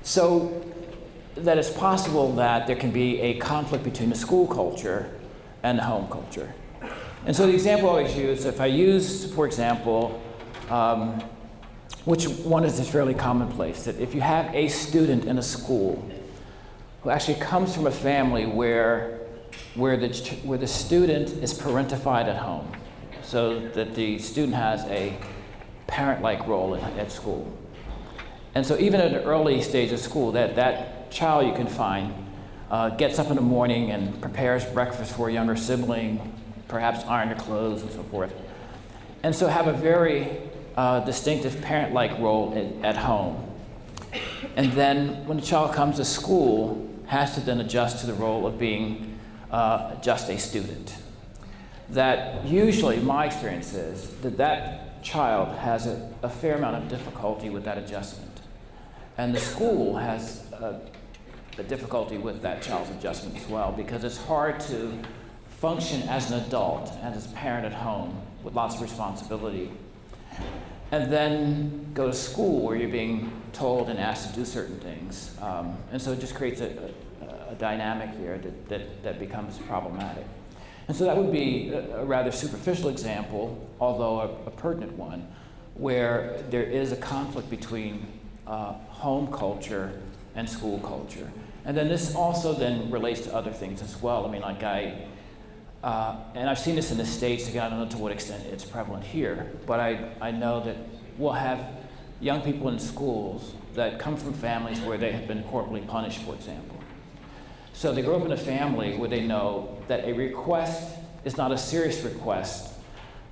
So that it's possible that there can be a conflict between the school culture and the home culture. And so the example I always use, if I use, for example, which one is fairly commonplace, that if you have a student in a school who actually comes from a family where the student is parentified at home, so that the student has a parent-like role at school. And so even at an early stage of school, that child you can find gets up in the morning and prepares breakfast for a younger sibling, perhaps iron their clothes and so forth. And so have a very distinctive parent-like role at home. And then when the child comes to school, has to then adjust to the role of being just a student. That usually, my experience is that child has a fair amount of difficulty with that adjustment. And the school has a difficulty with that child's adjustment as well, because it's hard to function as an adult and as a parent at home with lots of responsibility, and then go to school where you're being told and asked to do certain things. And so it just creates a dynamic here that becomes problematic. And so that would be a rather superficial example, although a pertinent one, where there is a conflict between home culture and school culture. And then this also then relates to other things as well. I mean, like and I've seen this in the States, again, I don't know to what extent it's prevalent here, but I know that we'll have young people in schools that come from families where they have been corporally punished, for example. So they grow up in a family where they know that a request is not a serious request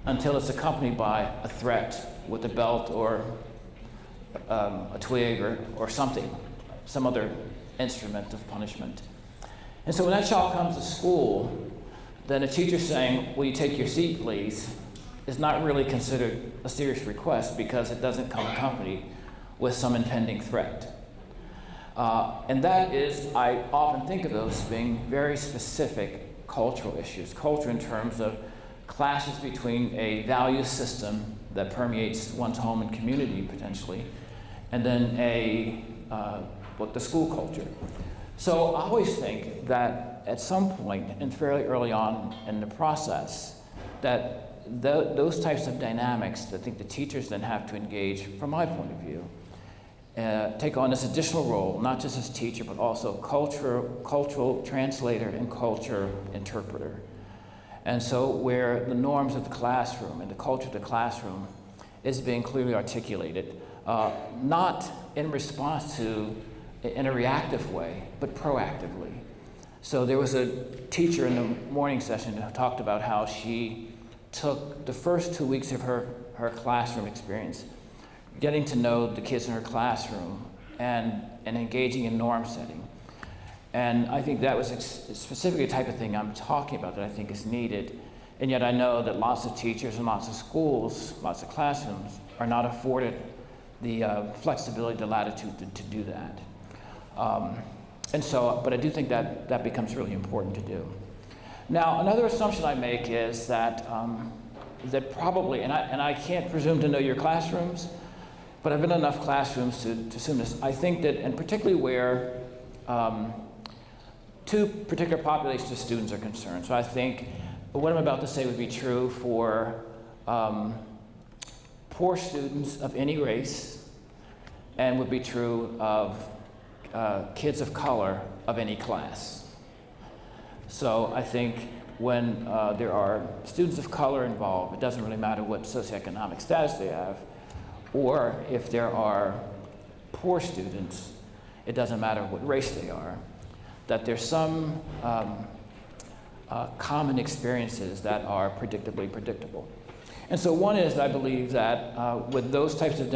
until it's accompanied by a threat with a belt or a twig or something, some other instrument of punishment. And so when that child comes to school, then a teacher saying, "Will you take your seat, please?" is not really considered a serious request because it doesn't come accompanied with some impending threat. And that is, I often think of those as being very specific cultural issues. Culture in terms of clashes between a value system that permeates one's home and community potentially, and then the school culture. So I always think that at some point, and fairly early on in the process, that those types of dynamics, I think the teachers then have to engage, from my point of view, take on this additional role, not just as teacher, but also cultural translator and culture interpreter. And so where the norms of the classroom and the culture of the classroom is being clearly articulated, not in response to, in a reactive way, but proactively. So there was a teacher in the morning session who talked about how she took the first 2 weeks of her classroom experience, getting to know the kids in her classroom and engaging in norm setting. And I think that was specifically the type of thing I'm talking about that I think is needed. And yet I know that lots of teachers and lots of schools, lots of classrooms are not afforded the flexibility, the latitude to do that. But I do think that becomes really important to do. Now, another assumption I make is that probably, and I can't presume to know your classrooms, but I've been in enough classrooms to assume this. I think that, and particularly where two particular populations of students are concerned. So I think what I'm about to say would be true for poor students of any race, and would be true of kids of color of any class. So I think when there are students of color involved, it doesn't really matter what socioeconomic status they have, or if there are poor students, it doesn't matter what race they are, that there's some common experiences that are predictably predictable. And so one is, I believe that with those types of,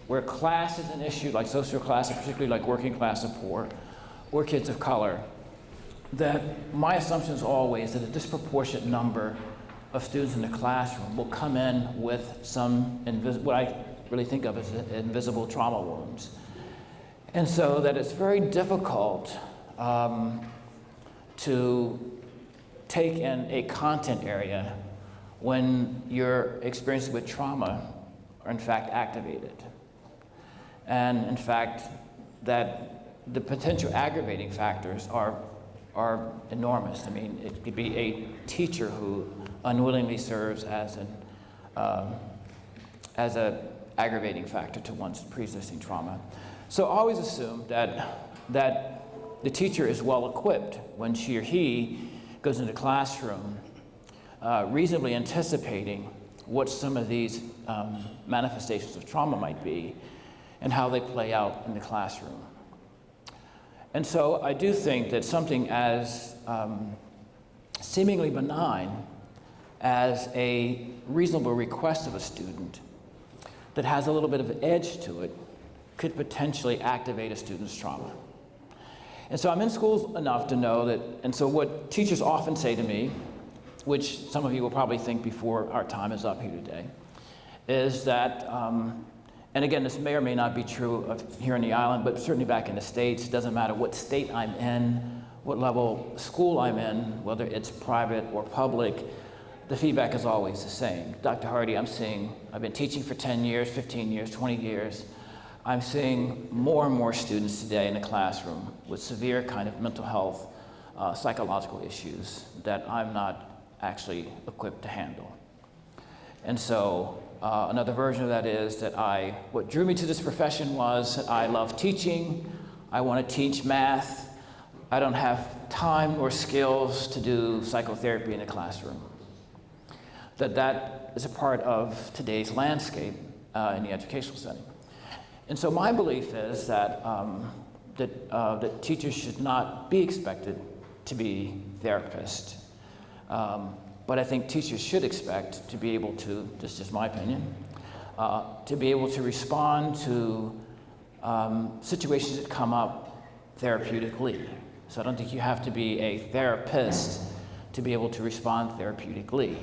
where class is an issue, like social class, and particularly like working class or poor, or kids of color, that my assumption is always that a disproportionate number of students in the classroom will come in with some what I really think of as invisible trauma wounds. And so that it's very difficult to take in a content area when your experiences with trauma are in fact activated. And in fact, that the potential aggravating factors are enormous. I mean, it could be a teacher who unwillingly serves as an aggravating factor to one's pre-existing trauma. So always assume that the teacher is well equipped when she or he goes into the classroom, reasonably anticipating what some of these manifestations of trauma might be and how they play out in the classroom. And so I do think that something as seemingly benign as a reasonable request of a student that has a little bit of edge to it could potentially activate a student's trauma. And so I'm in schools enough to know that, and so what teachers often say to me, which some of you will probably think before our time is up here today, is that, and again, this may or may not be true of here on the island, but certainly back in the States, it doesn't matter what state I'm in, what level school I'm in, whether it's private or public, the feedback is always the same. Dr. Hardy, I've been teaching for 10 years, 15 years, 20 years. I'm seeing more and more students today in the classroom with severe kind of mental health, psychological issues that I'm not actually equipped to handle. And so another version of that is that what drew me to this profession was that I love teaching. I want to teach math. I don't have time or skills to do psychotherapy in the classroom. That is a part of today's landscape in the educational setting. And so my belief is that teachers should not be expected to be therapists. But I think teachers should expect to be able to, this is just my opinion, to be able to respond to situations that come up therapeutically. So I don't think you have to be a therapist to be able to respond therapeutically.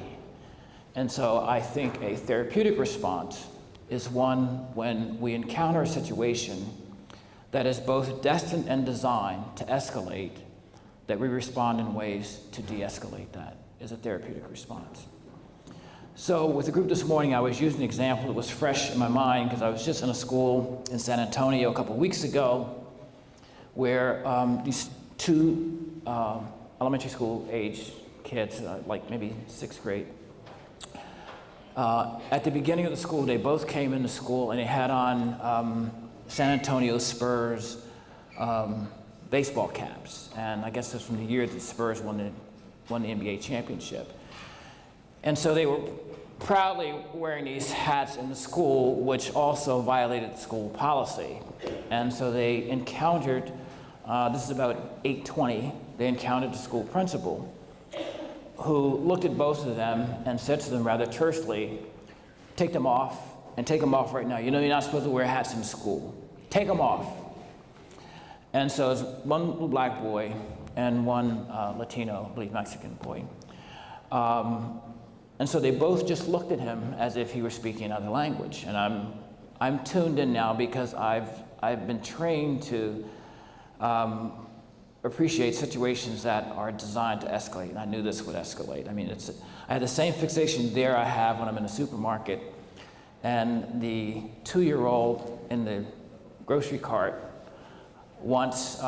And so I think a therapeutic response is one when we encounter a situation that is both destined and designed to escalate, that we respond in ways to de-escalate that is a therapeutic response. So with the group this morning, I was using an example that was fresh in my mind because I was just in a school in San Antonio a couple weeks ago where these two elementary school age kids, like maybe 6th grade, at the beginning of the school day, both came into school and they had on San Antonio Spurs baseball caps. And I guess that's from the year that the Spurs won the NBA championship. And so they were proudly wearing these hats in the school, which also violated school policy. And so they encountered, this is about 8:20, they encountered the school principal, who looked at both of them and said to them rather tersely, take them off, and take them off right now. You know you're not supposed to wear hats in school. Take them off. And so it's one little black boy and one Latino, I believe Mexican boy. And so they both just looked at him as if he were speaking another language. And I'm tuned in now because I've been trained to appreciate situations that are designed to escalate, and I knew this would escalate. I mean, I had the same fixation there I have when I'm in a supermarket, and the 2-year-old in the grocery cart wants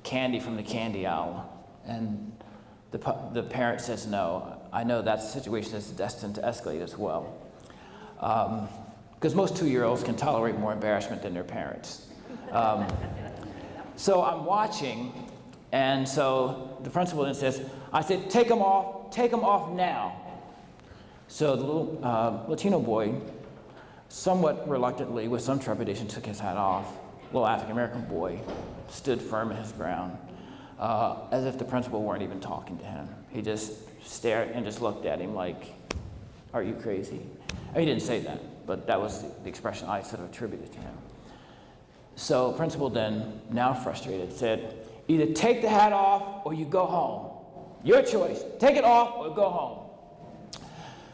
candy from the candy aisle, and the parent says no. I know that situation is destined to escalate as well, because most 2-year-olds can tolerate more embarrassment than their parents. So I'm watching, and so the principal then says, I said, take them off now. So the little Latino boy, somewhat reluctantly, with some trepidation, took his hat off. The little African-American boy stood firm in his ground, as if the principal weren't even talking to him. He just stared and just looked at him like, are you crazy? He didn't say that, but that was the expression I sort of attributed to him. So principal then, now frustrated, said, either take the hat off or you go home. Your choice, take it off or go home.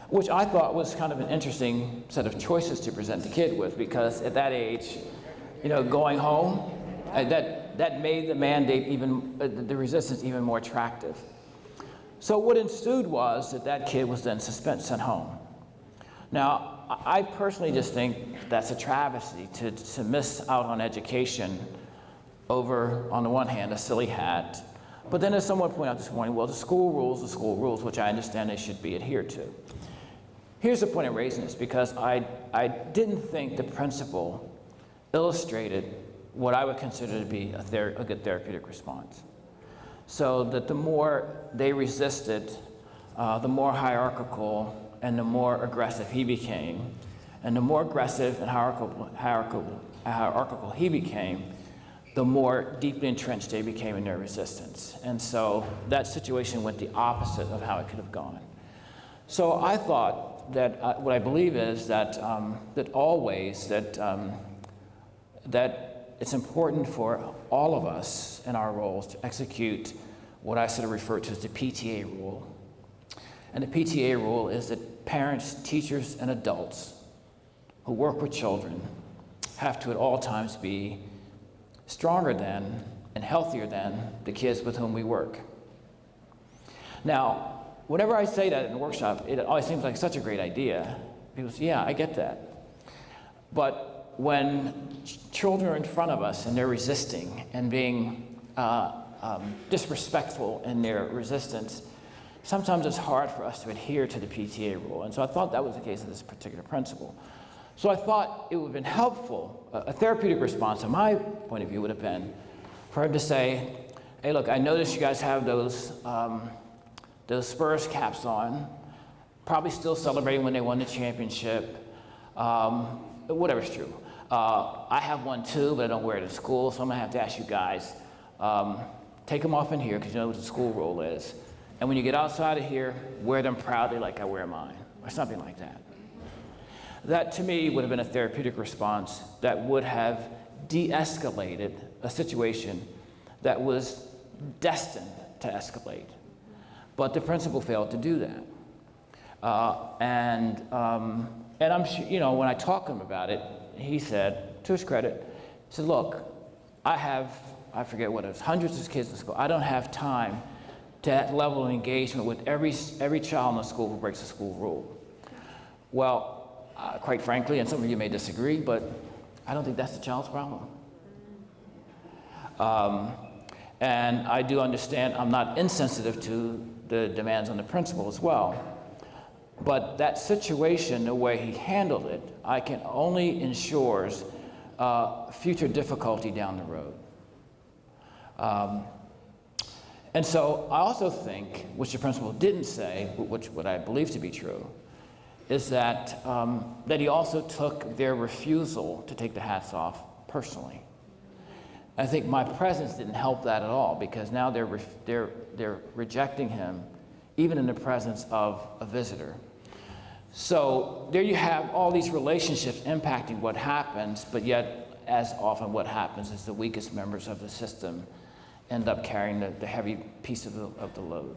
Which I thought was kind of an interesting set of choices to present the kid with, because at that age, going home, that made the mandate the resistance even more attractive. So what ensued was that kid was then sent home. Now, I personally just think that's a travesty to miss out on education over, on the one hand, a silly hat. But then as someone pointed out this morning, well, the school rules, which I understand they should be adhered to. Here's the point of raising this, because I didn't think the principle illustrated what I would consider to be a good therapeutic response. So that the more they resisted, the more hierarchical and the more aggressive he became. And the more aggressive and hierarchical he became, the more deeply entrenched they became in their resistance. And so that situation went the opposite of how it could have gone. So I thought that what I believe is that that it's important for all of us in our roles to execute what I sort of refer to as the PTA rule. And the PTA rule is that parents, teachers, and adults who work with children have to at all times be stronger than and healthier than the kids with whom we work. Now, whenever I say that in the workshop, it always seems like such a great idea. People say, yeah, I get that. But when children are in front of us and they're resisting and being disrespectful in their resistance, sometimes it's hard for us to adhere to the PTA rule. And so I thought that was the case of this particular principle. So I thought it would have been helpful, a therapeutic response, from my point of view, would have been for him to say, hey, look, I noticed you guys have those Spurs caps on, probably still celebrating when they won the championship, whatever's true. I have one too, but I don't wear it at school, so I'm gonna have to ask you guys, take them off in here, because you know what the school rule is. And when you get outside of here, wear them proudly like I wear mine, or something like that. That, to me, would have been a therapeutic response that would have de-escalated a situation that was destined to escalate. But the principal failed to do that. And I'm sure, you know, when I talked to him about it, he said, to his credit, he said, look, I forget what it was, hundreds of kids in school. I don't have time to that level of engagement with every child in the school who breaks the school rule. Well, quite frankly, and some of you may disagree, but I don't think that's the child's problem. And I do understand I'm not insensitive to the demands on the principal as well. But that situation, the way he handled it, I can only ensures future difficulty down the road. And so I also think, which the principal didn't say, what I believe to be true, is that he also took their refusal to take the hats off personally. I think my presence didn't help that at all, because now they're rejecting him, even in the presence of a visitor. So there you have all these relationships impacting what happens, but yet, as often what happens is the weakest members of the system end up carrying the heavy piece of the load.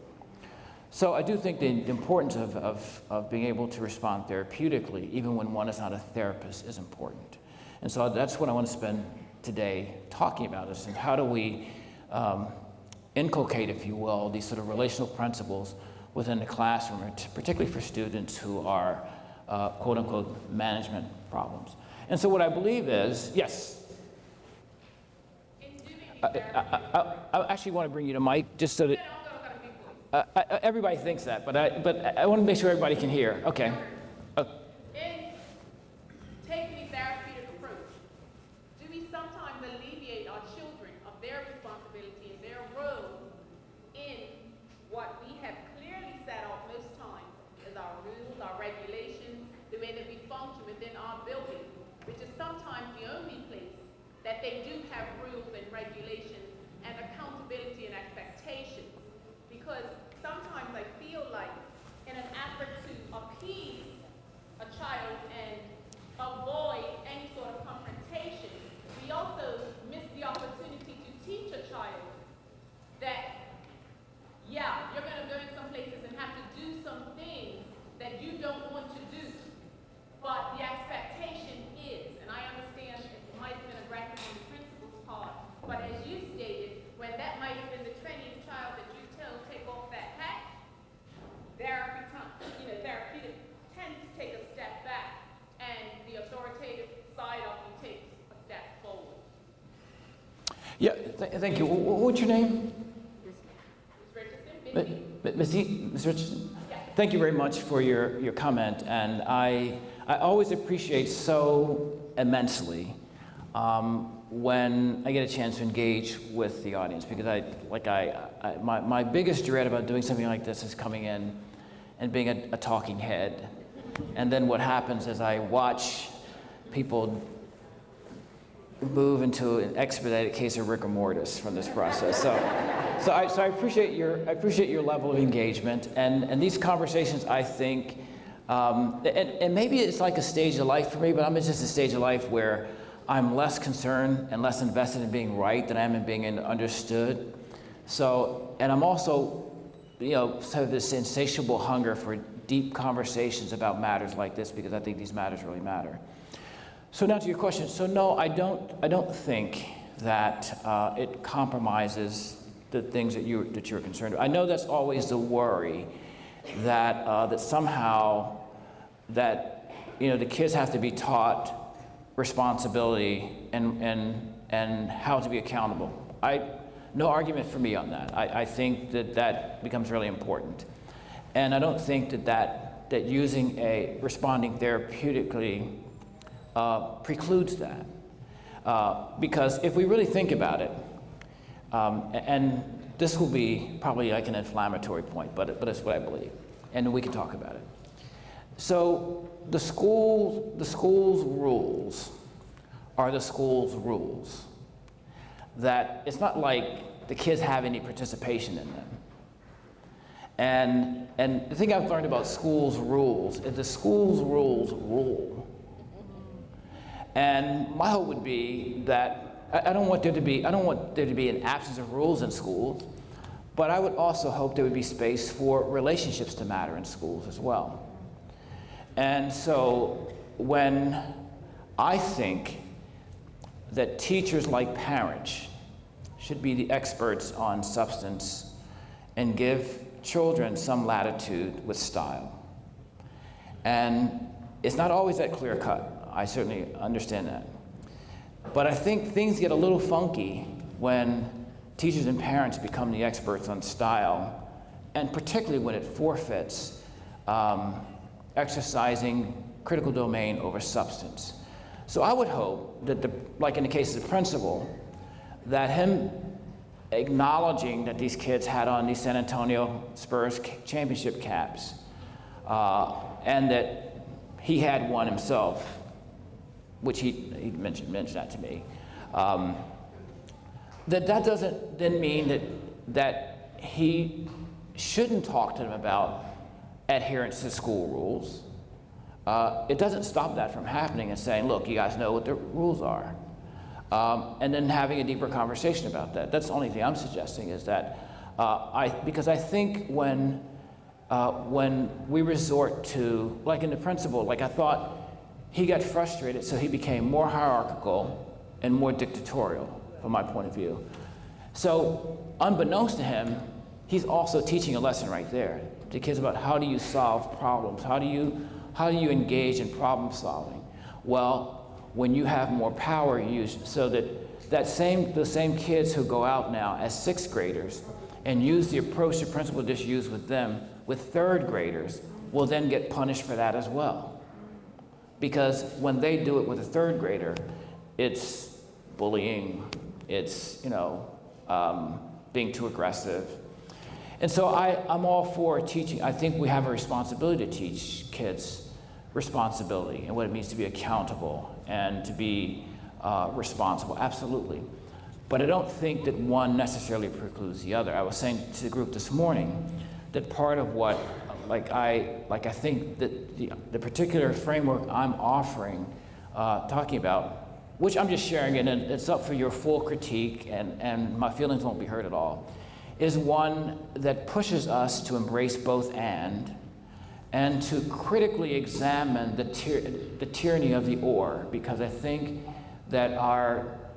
So I do think the importance of being able to respond therapeutically, even when one is not a therapist, is important. And so that's what I want to spend today talking about, is how do we inculcate, if you will, these sort of relational principles within the classroom, particularly for students who are quote unquote management problems. And so what I believe is, yes. I actually want to bring you to Mike, just so that everybody thinks that, but I want to make sure everybody can hear. Okay. In taking a therapeutic approach, do we sometimes alleviate our children of their responsibility and their role in what we have clearly set out most times as our rules, our regulations, the way that we function within our building, which is sometimes the only place that they do have rules and regulations and accountability and expectations. Because sometimes I feel like in an effort to appease a child and avoid any sort of confrontation, we also miss the opportunity to teach a child that, yeah, you're going to go in some places and have to do some things that you don't want to do. But the expectation is, and I understand it might have been aggressive on the principal's part, but as you stated, when that might have been the 20th child that you tell take off that Thank you. What's your name? Richardson, Ms. Richardson? Thank you very much for your comment, and I always appreciate so immensely when I get a chance to engage with the audience, because my biggest dread about doing something like this is coming in and being a talking head, and then what happens is I watch people move into an expedited case of rigor mortis from this process. So I appreciate your level of engagement, and these conversations, I think, and maybe it's like a stage of life for me, but I'm at just a stage of life where I'm less concerned and less invested in being right than I am in being understood. So, and I'm also, have this insatiable hunger for deep conversations about matters like this, because I think these matters really matter. So now to your question. So no, I don't think that it compromises the things that you're concerned with. I know that's always the worry, that somehow that the kids have to be taught responsibility and how to be accountable. No argument for me on that. I think that becomes really important, and I don't think that using responding therapeutically precludes that, because if we really think about it, and this will be probably like an inflammatory point, but it's what I believe, and we can talk about it. So the school's rules are the school's rules. That it's not like the kids have any participation in them. And the thing I've learned about schools' rules is the school's rules rule. And my hope would be that I don't want there to be an absence of rules in schools, but I would also hope there would be space for relationships to matter in schools as well. And so when I think that teachers, like parents, should be the experts on substance and give children some latitude with style. And it's not always that clear cut. I certainly understand that. But I think things get a little funky when teachers and parents become the experts on style, and particularly when it forfeits exercising critical domain over substance. So I would hope that, like in the case of the principal, that him acknowledging that these kids had on these San Antonio Spurs championship caps, and that he had one himself, which he mentioned that to me, that doesn't then mean that he shouldn't talk to them about adherence to school rules. It doesn't stop that from happening and saying, look, you guys know what the rules are. And then having a deeper conversation about that. That's the only thing I'm suggesting, is that because I think when we resort to, like in the principal, like I thought he got frustrated, so he became more hierarchical and more dictatorial from my point of view. So unbeknownst to him, he's also teaching a lesson right there to kids about how do you solve problems, how do you engage in problem solving. Well, when you have more power, so that the same kids who go out now as 6th graders and use the approach the principal just used with them, with 3rd graders, will then get punished for that as well. Because when they do it with a 3rd grader, it's bullying, it's being too aggressive. And so I'm all for teaching. I think we have a responsibility to teach kids responsibility and what it means to be accountable and to be responsible, absolutely. But I don't think that one necessarily precludes the other. I was saying to the group this morning that part of what, I think that the particular framework I'm offering, talking about, which I'm just sharing it, and it's up for your full critique, and my feelings won't be hurt at all, is one that pushes us to embrace both and to critically examine the tyranny of the or, because I think that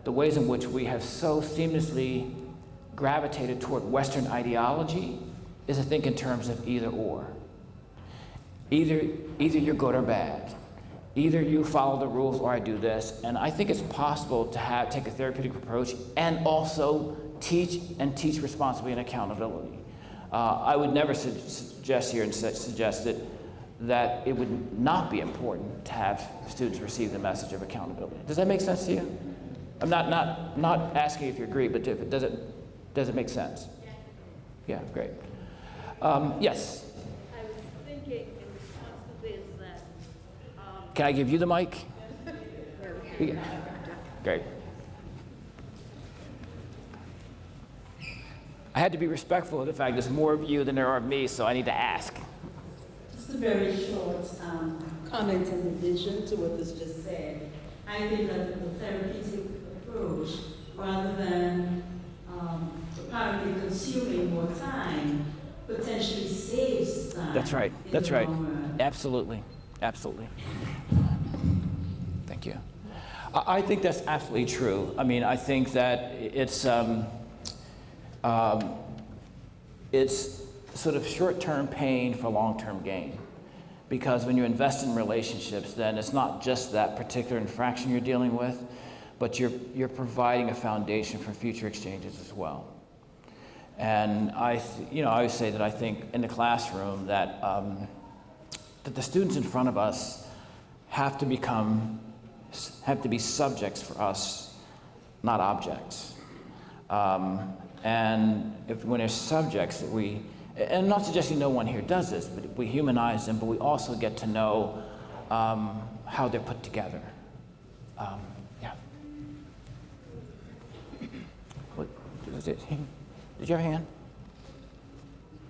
the ways in which we have so seamlessly gravitated toward Western ideology is to think in terms of either or. Either you're good or bad. Either you follow the rules or I do this. And I think it's possible to take a therapeutic approach and also teach responsibility and accountability. I would never suggest here and suggest that it would not be important to have students receive the message of accountability. Does that make sense to you? I'm not asking if you agree, but does it make sense? Yeah, great. Yes. I was thinking in response to this that. Can I give you the mic? Yeah. Great. I had to be respectful of the fact there's more of you than there are of me, so I need to ask. Just a very short comment in addition to what was just said. I think that the therapeutic approach, rather than apparently consuming more time, potentially saves time. That's right. in That's the right. long run. Absolutely. Absolutely. Thank you. I think that's absolutely true. I mean, I think that it's sort of short-term pain for long-term gain. Because when you invest in relationships, then it's not just that particular infraction you're dealing with, but you're providing a foundation for future exchanges as well. And I always say that I think in the classroom that the students in front of us have to be subjects for us, not objects. And when they're subjects, and not suggesting no one here does this, but we humanize them, but we also get to know how they're put together. Yeah. What was it? Did you have a hand?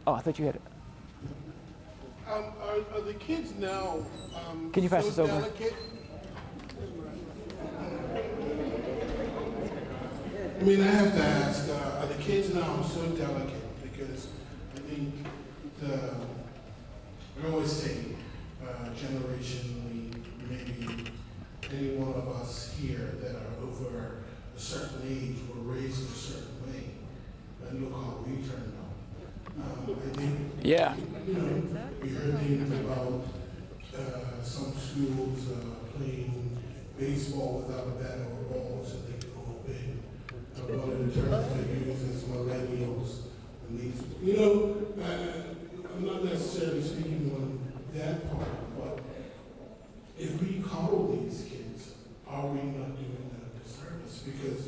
Oh, I thought you had it. Are the kids now Can you pass so this over? delicate? I mean, I have to ask, are the kids now so delicate? Because I think I always say generationally, maybe any one of us here that are over a certain age were raised a certain way, and look how we turned out. I think, Yeah. we heard things about some schools playing baseball without a bat or a ball so they could go big. One of the terms they use is millennials. And these, I'm not necessarily speaking on that part, but if we coddle these kids, are we not doing them a disservice? Because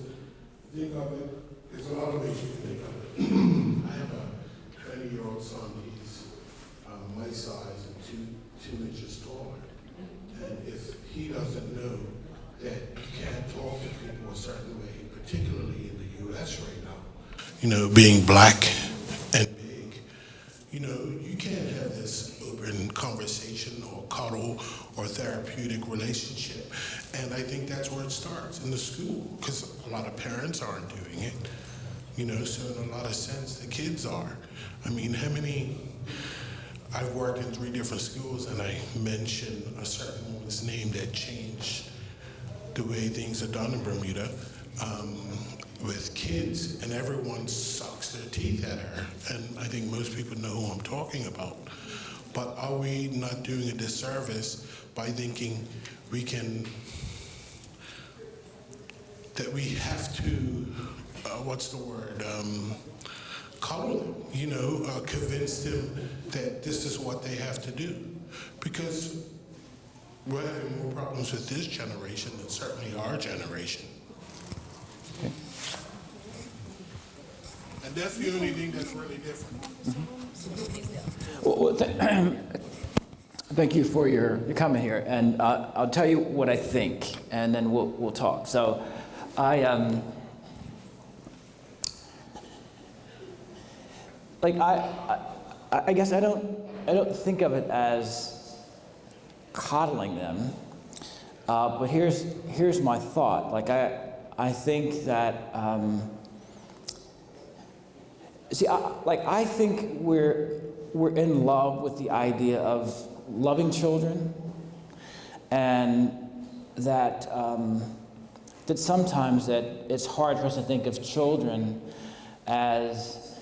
think of it, there's a lot of ways you can think of it. I have a 20-year-old son, he's my size and two inches taller. And if he doesn't know that you can't talk to people a certain way, particularly in the U.S. right now, being black and big, you can't have this open conversation or cuddle or therapeutic relationship. And I think that's where it starts, in the school, because a lot of parents aren't doing it. So in a lot of sense, the kids are. I mean, I've worked in 3 different schools, and I mentioned a certain woman's name that changed the way things are done in Bermuda with kids, and everyone sucks their teeth at her. And I think most people know who I'm talking about. But are we not doing a disservice by thinking that we have to, coddle them, convince them that this is what they have to do? Because we're having more problems with this generation than certainly our generation. Okay. And that's the only thing that's really different. Well, thank you for your comment here, and I'll tell you what I think, and then we'll talk. So, I guess I don't think of it as coddling them, but here's my thought. I think that I think we're in love with the idea of loving children, and that sometimes that it's hard for us to think of children as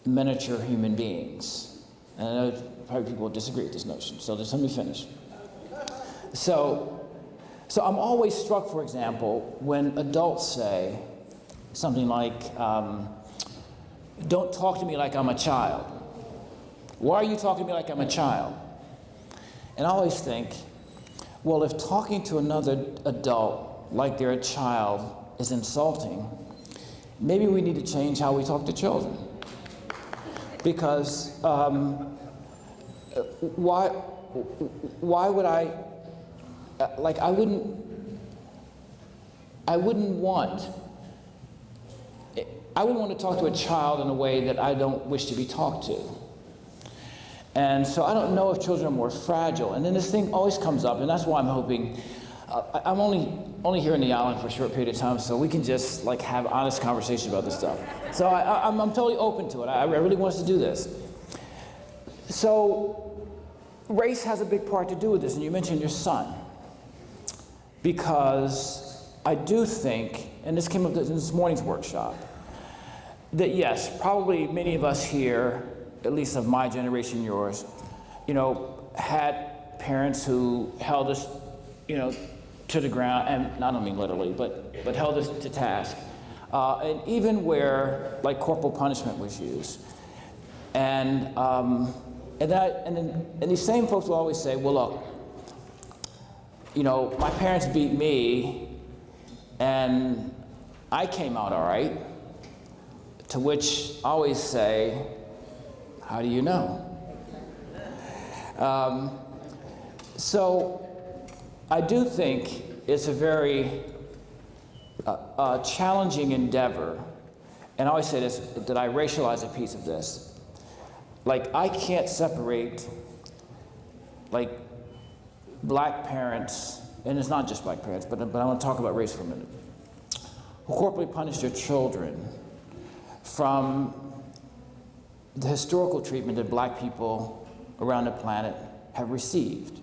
miniature human beings. And I know probably people will disagree with this notion, so just let me finish. So I'm always struck, for example, when adults say something like, don't talk to me like I'm a child. Why are you talking to me like I'm a child? And I always think, well, if talking to another adult like they're a child is insulting, maybe we need to change how we talk to children. Because why would I wouldn't want to talk to a child in a way that I don't wish to be talked to. And so I don't know if children are more fragile. And then this thing always comes up, and that's why I'm hoping, I'm only here in the island for a short period of time, so we can just like have honest conversation about this stuff. So I'm totally open to it. I really want us to do this. So race has a big part to do with this, and you mentioned your son. Because I do think, and this came up in this morning's workshop, that yes, probably many of us here, at least of my generation, yours, had parents who held us, to the ground, and I don't mean literally, but held us to task, and even where like corporal punishment was used, and these same folks will always say, well, look, my parents beat me, and I came out all right. To which I always say, how do you know? So I do think it's a very challenging endeavor, and I always say this, that I racialize a piece of this. Like, I can't separate, like, black parents, and it's not just black parents, but I want to talk about race for a minute, who corporally punish their children from the historical treatment that black people around the planet have received.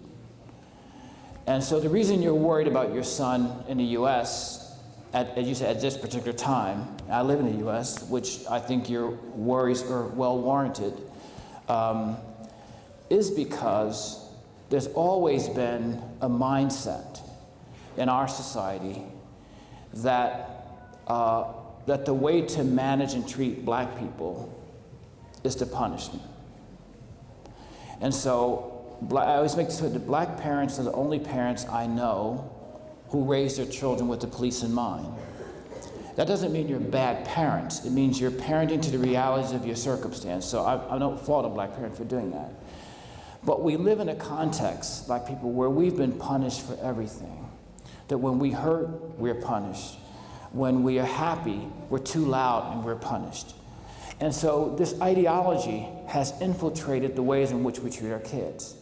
And so the reason you're worried about your son in the US, as you said, at this particular time, I live in the US, which I think your worries are well warranted, is because there's always been a mindset in our society that that the way to manage and treat black people is to punish them. And so I always make this point that black parents are the only parents I know who raise their children with the police in mind. That doesn't mean you're bad parents. It means you're parenting to the realities of your circumstance. So I don't fault a black parent for doing that. But we live in a context, black people, where we've been punished for everything. That when we hurt, we're punished. When we are happy, we're too loud and we're punished. And so this ideology has infiltrated the ways in which we treat our kids.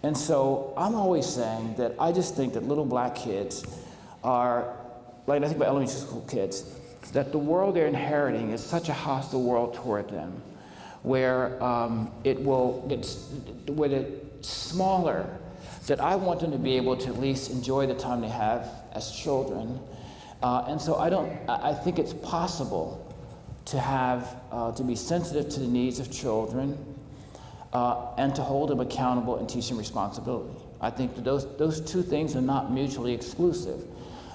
And so I'm always saying that I just think that little black kids are, like I think about elementary school kids, that the world they're inheriting is such a hostile world toward them, where where it's smaller, that I want them to be able to at least enjoy the time they have as children. And so I think it's possible to be sensitive to the needs of children and to hold them accountable and teach them responsibility. I think that those two things are not mutually exclusive.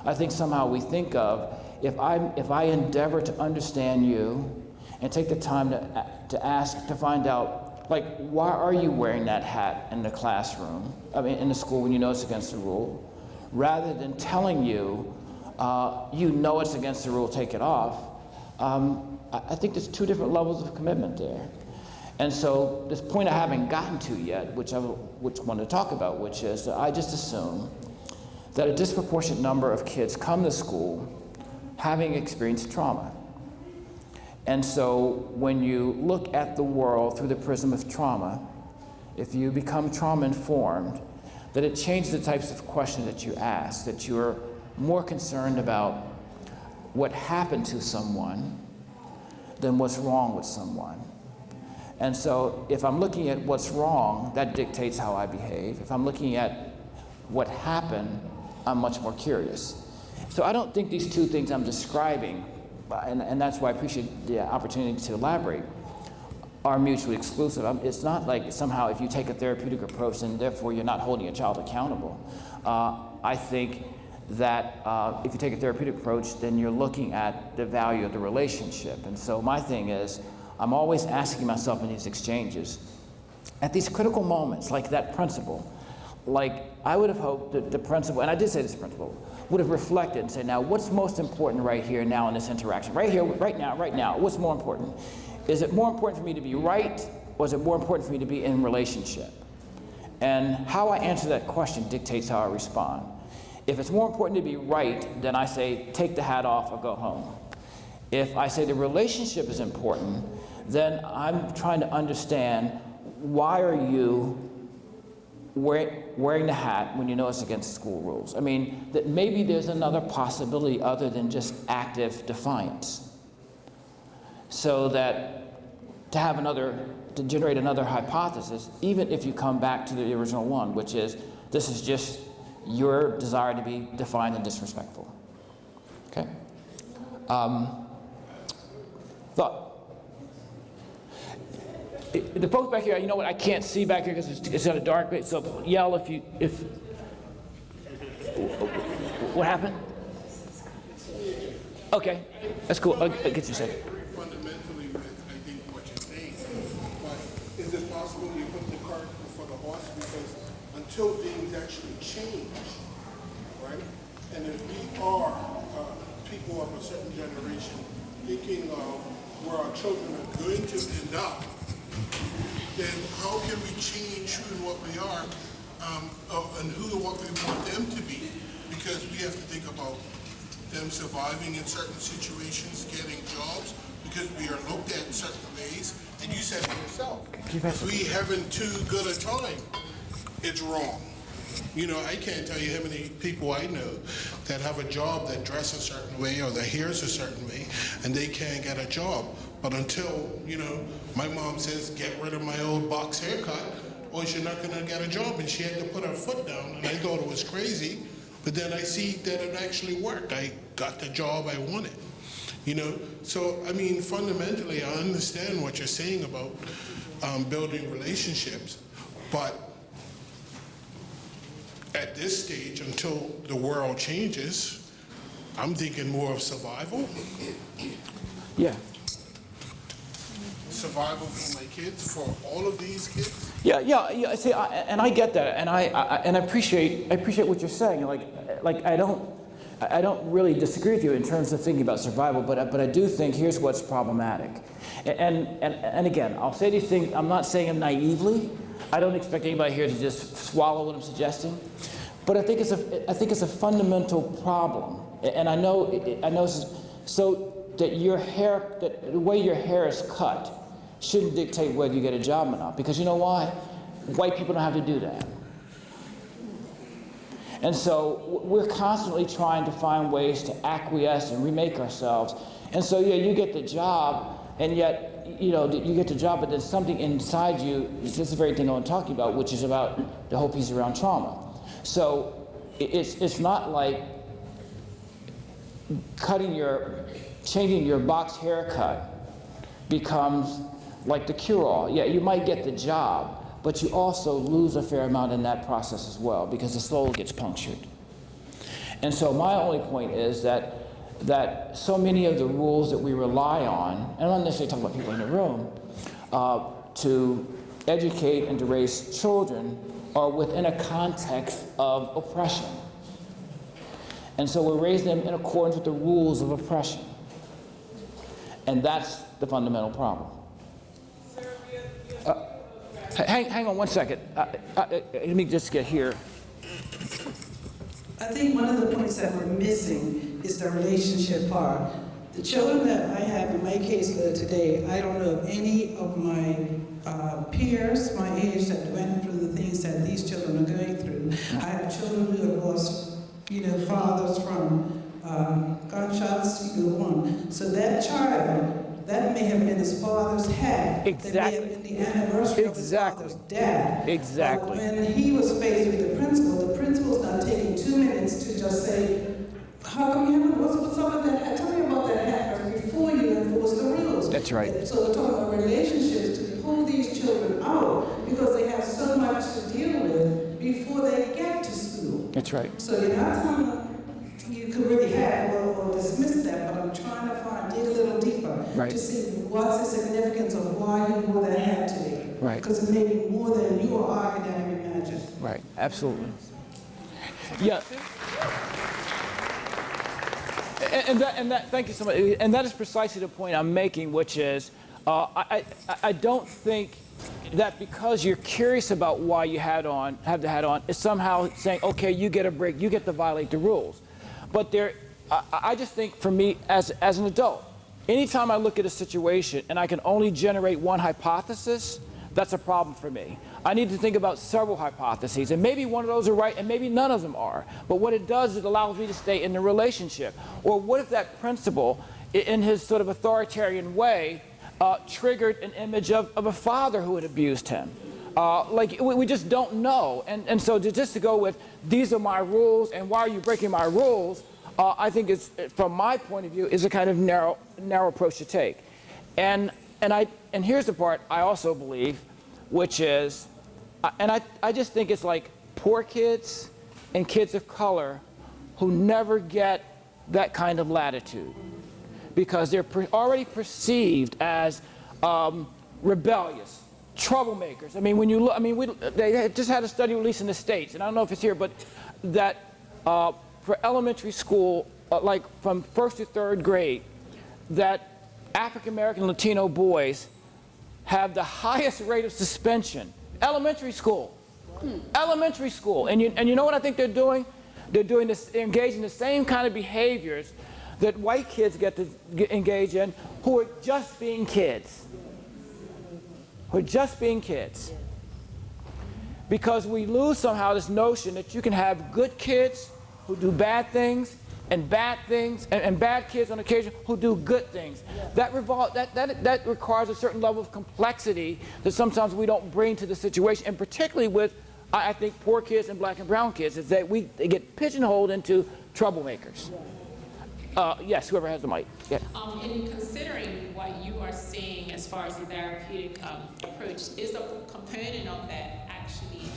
I think somehow we think of, if I endeavor to understand you and take the time to ask, to find out, like, why are you wearing that hat in the classroom, in the school when you know it's against the rule, rather than telling you, you know it's against the rule, take it off. I think there's two different levels of commitment there. And so this point I haven't gotten to yet, which I want to talk about, which is that I just assume that a disproportionate number of kids come to school having experienced trauma. And so when you look at the world through the prism of trauma, if you become trauma-informed, that it changes the types of questions that you ask, that you're more concerned about what happened to someone than what's wrong with someone. And so if I'm looking at what's wrong, that dictates how I behave. If I'm looking at what happened, I'm much more curious. So I don't think these two things I'm describing, and that's why I appreciate the opportunity to elaborate, are mutually exclusive. It's not like somehow if you take a therapeutic approach, then therefore you're not holding a child accountable. I think that if you take a therapeutic approach, then you're looking at the value of the relationship. And so my thing is, I'm always asking myself in these exchanges, at these critical moments, like that principal, like I would have hoped that the principal, and I did say this principal, would have reflected and said, now what's most important right here now in this interaction? Right here, right now, what's more important? Is it more important for me to be right, or is it more important for me to be in relationship? And how I answer that question dictates how I respond. If it's more important to be right, then I say, take the hat off or go home. If I say the relationship is important, then I'm trying to understand, why are you wearing the hat when you know it's against school rules? I mean, that maybe there's another possibility other than just active defiance. So that to generate another hypothesis, even if you come back to the original one, which is, this is just your desire to be defiant and disrespectful. Okay? Thought. The folks back here, you know what, I can't see back here because it's kind of dark, so yell if what happened? Okay, that's cool, I'll get you said. Fundamentally, I think what you're saying, but is it possible you put the cart before the horse? Because until things actually change, right? And if we are people of a certain generation thinking of where our children are going to end up, then how can we change who and what we are and who and what we want them to be? Because we have to think about them surviving in certain situations, getting jobs, because we are looked at in certain ways. And you said it yourself, if we having too good a time, it's wrong. You know, I can't tell you how many people I know that have a job that dress a certain way or their hair's a certain way, and they can't get a job. But until, you know, my mom says, get rid of my old box haircut, or you're not gonna get a job, and she had to put her foot down, and I thought it was crazy, but then I see that it actually worked. I got the job I wanted, you know? So, I mean, fundamentally, I understand what you're saying about building relationships, but at this stage, until the world changes, I'm thinking more of survival. Yeah. Survival for my kids, for all of these kids. Yeah. See, and I get that, and I appreciate what you're saying. Like I don't really disagree with you in terms of thinking about survival, but I do think here's what's problematic. And again, I'll say these things. I'm not saying them naively. I don't expect anybody here to just swallow what I'm suggesting, but I think it's a fundamental problem. And I know so that the way your hair is cut shouldn't dictate whether you get a job or not, because you know why? White people don't have to do that. And so we're constantly trying to find ways to acquiesce and remake ourselves. And so yeah, you get the job, and yet, you know, you get the job, but there's something inside you, this is the very thing I'm talking about, which is about the whole piece around trauma. So it's not like changing your box haircut becomes like the cure-all. Yeah, you might get the job, but you also lose a fair amount in that process as well, because the soul gets punctured. And so my only point is that so many of the rules that we rely on, and I'm not necessarily talking about people in the room, to educate and to raise children are within a context of oppression. And so we're raising them in accordance with the rules of oppression. And that's the fundamental problem. Hang on one second. Let me just get here. I think one of the points that we're missing is the relationship part. The children that I have in my caseload today, I don't know of any of my peers my age that went through the things that these children are going through. I have children who have lost, fathers from gunshots, you go on. So that child, that may have been his father's hat. Exactly. That may have been the anniversary of his father's death. Exactly. But when he was faced with the principal's not taking 2 minutes to just say, how come you haven't, what's up with that hat? Tell me about that hat before you enforce the rules. That's right. So we're talking about relationships to pull these children out because they have so much to deal with before they get to school. That's right. So you're not telling them you could really have or dismiss that, but I'm trying to dig a little deeper. Right. to see what's the significance of why you wore that hat today. Right. Because it may be more than you or I could ever imagine. Right, absolutely. Yeah. And that, thank you so much. And that is precisely the point I'm making, which is, I don't think that because you're curious about why you have the hat on, is somehow saying, okay, you get a break, you get to violate the rules. But I just think for me as an adult, anytime I look at a situation and I can only generate one hypothesis, that's a problem for me. I need to think about several hypotheses, and maybe one of those are right and maybe none of them are. But what it does is it allows me to stay in the relationship. Or what if that principal, in his sort of authoritarian way, triggered an image of a father who had abused him? Like, we just don't know. And so just to go with, these are my rules, and why are you breaking my rules, I think it's, from my point of view, is a kind of narrow approach to take. And here's the part I also believe, which is, and I just think it's like poor kids and kids of color who never get that kind of latitude, because they're already perceived as rebellious, troublemakers. I mean, when you look, I mean, they just had a study released in the States, and I don't know if it's here, but that for elementary school, like from 1st to 3rd grade, that African American Latino boys have the highest rate of suspension. Elementary school. Elementary school. And you know what I think they're doing? They're doing this, they're engaging in the same kind of behaviors that white kids get to engage in, who are just being kids. Who are just being kids. Because we lose somehow this notion that you can have good kids who do bad things, and bad kids on occasion who do good things. That requires a certain level of complexity that sometimes we don't bring to the situation, and particularly with, I think, poor kids and black and brown kids, is that they get pigeonholed into troublemakers. Yes, whoever has the mic. Yeah. In considering what you are saying as far as the therapeutic approach, is a component of that actually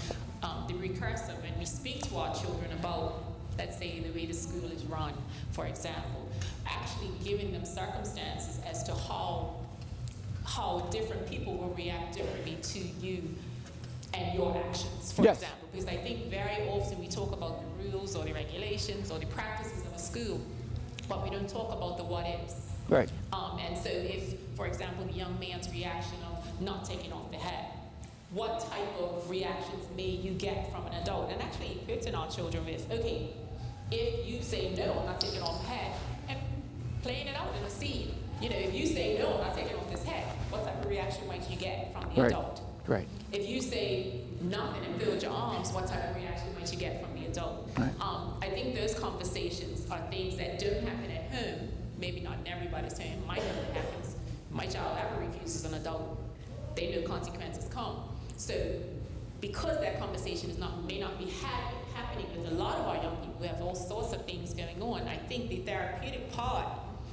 the recursive, when we speak to our children about, let's say, the way the school is run, for example, actually giving them circumstances as to how different people will react differently to you and your actions, for example. Because I think very often we talk about the rules or the regulations or the practices of a school, but we don't talk about the what ifs. Right. And so if, for example, the young man's reaction of not taking off the hat, what type of reactions may you get from an adult? And actually putting our children with, okay, if you say no, I'm not taking off the hat, and playing it out in a scene. You know, if you say no, I'm not taking off this hat, what type of reaction might you get from the adult? Right. If you say nothing and fold your arms, what type of reaction might you get from the adult? Right. I think those conversations are things that don't happen at home, maybe not in everybody's home, might never happens. My child ever refuses an adult, they know consequences come. So because that conversation may not be happening with a lot of our young people who have all sorts of things going on, I think the therapeutic part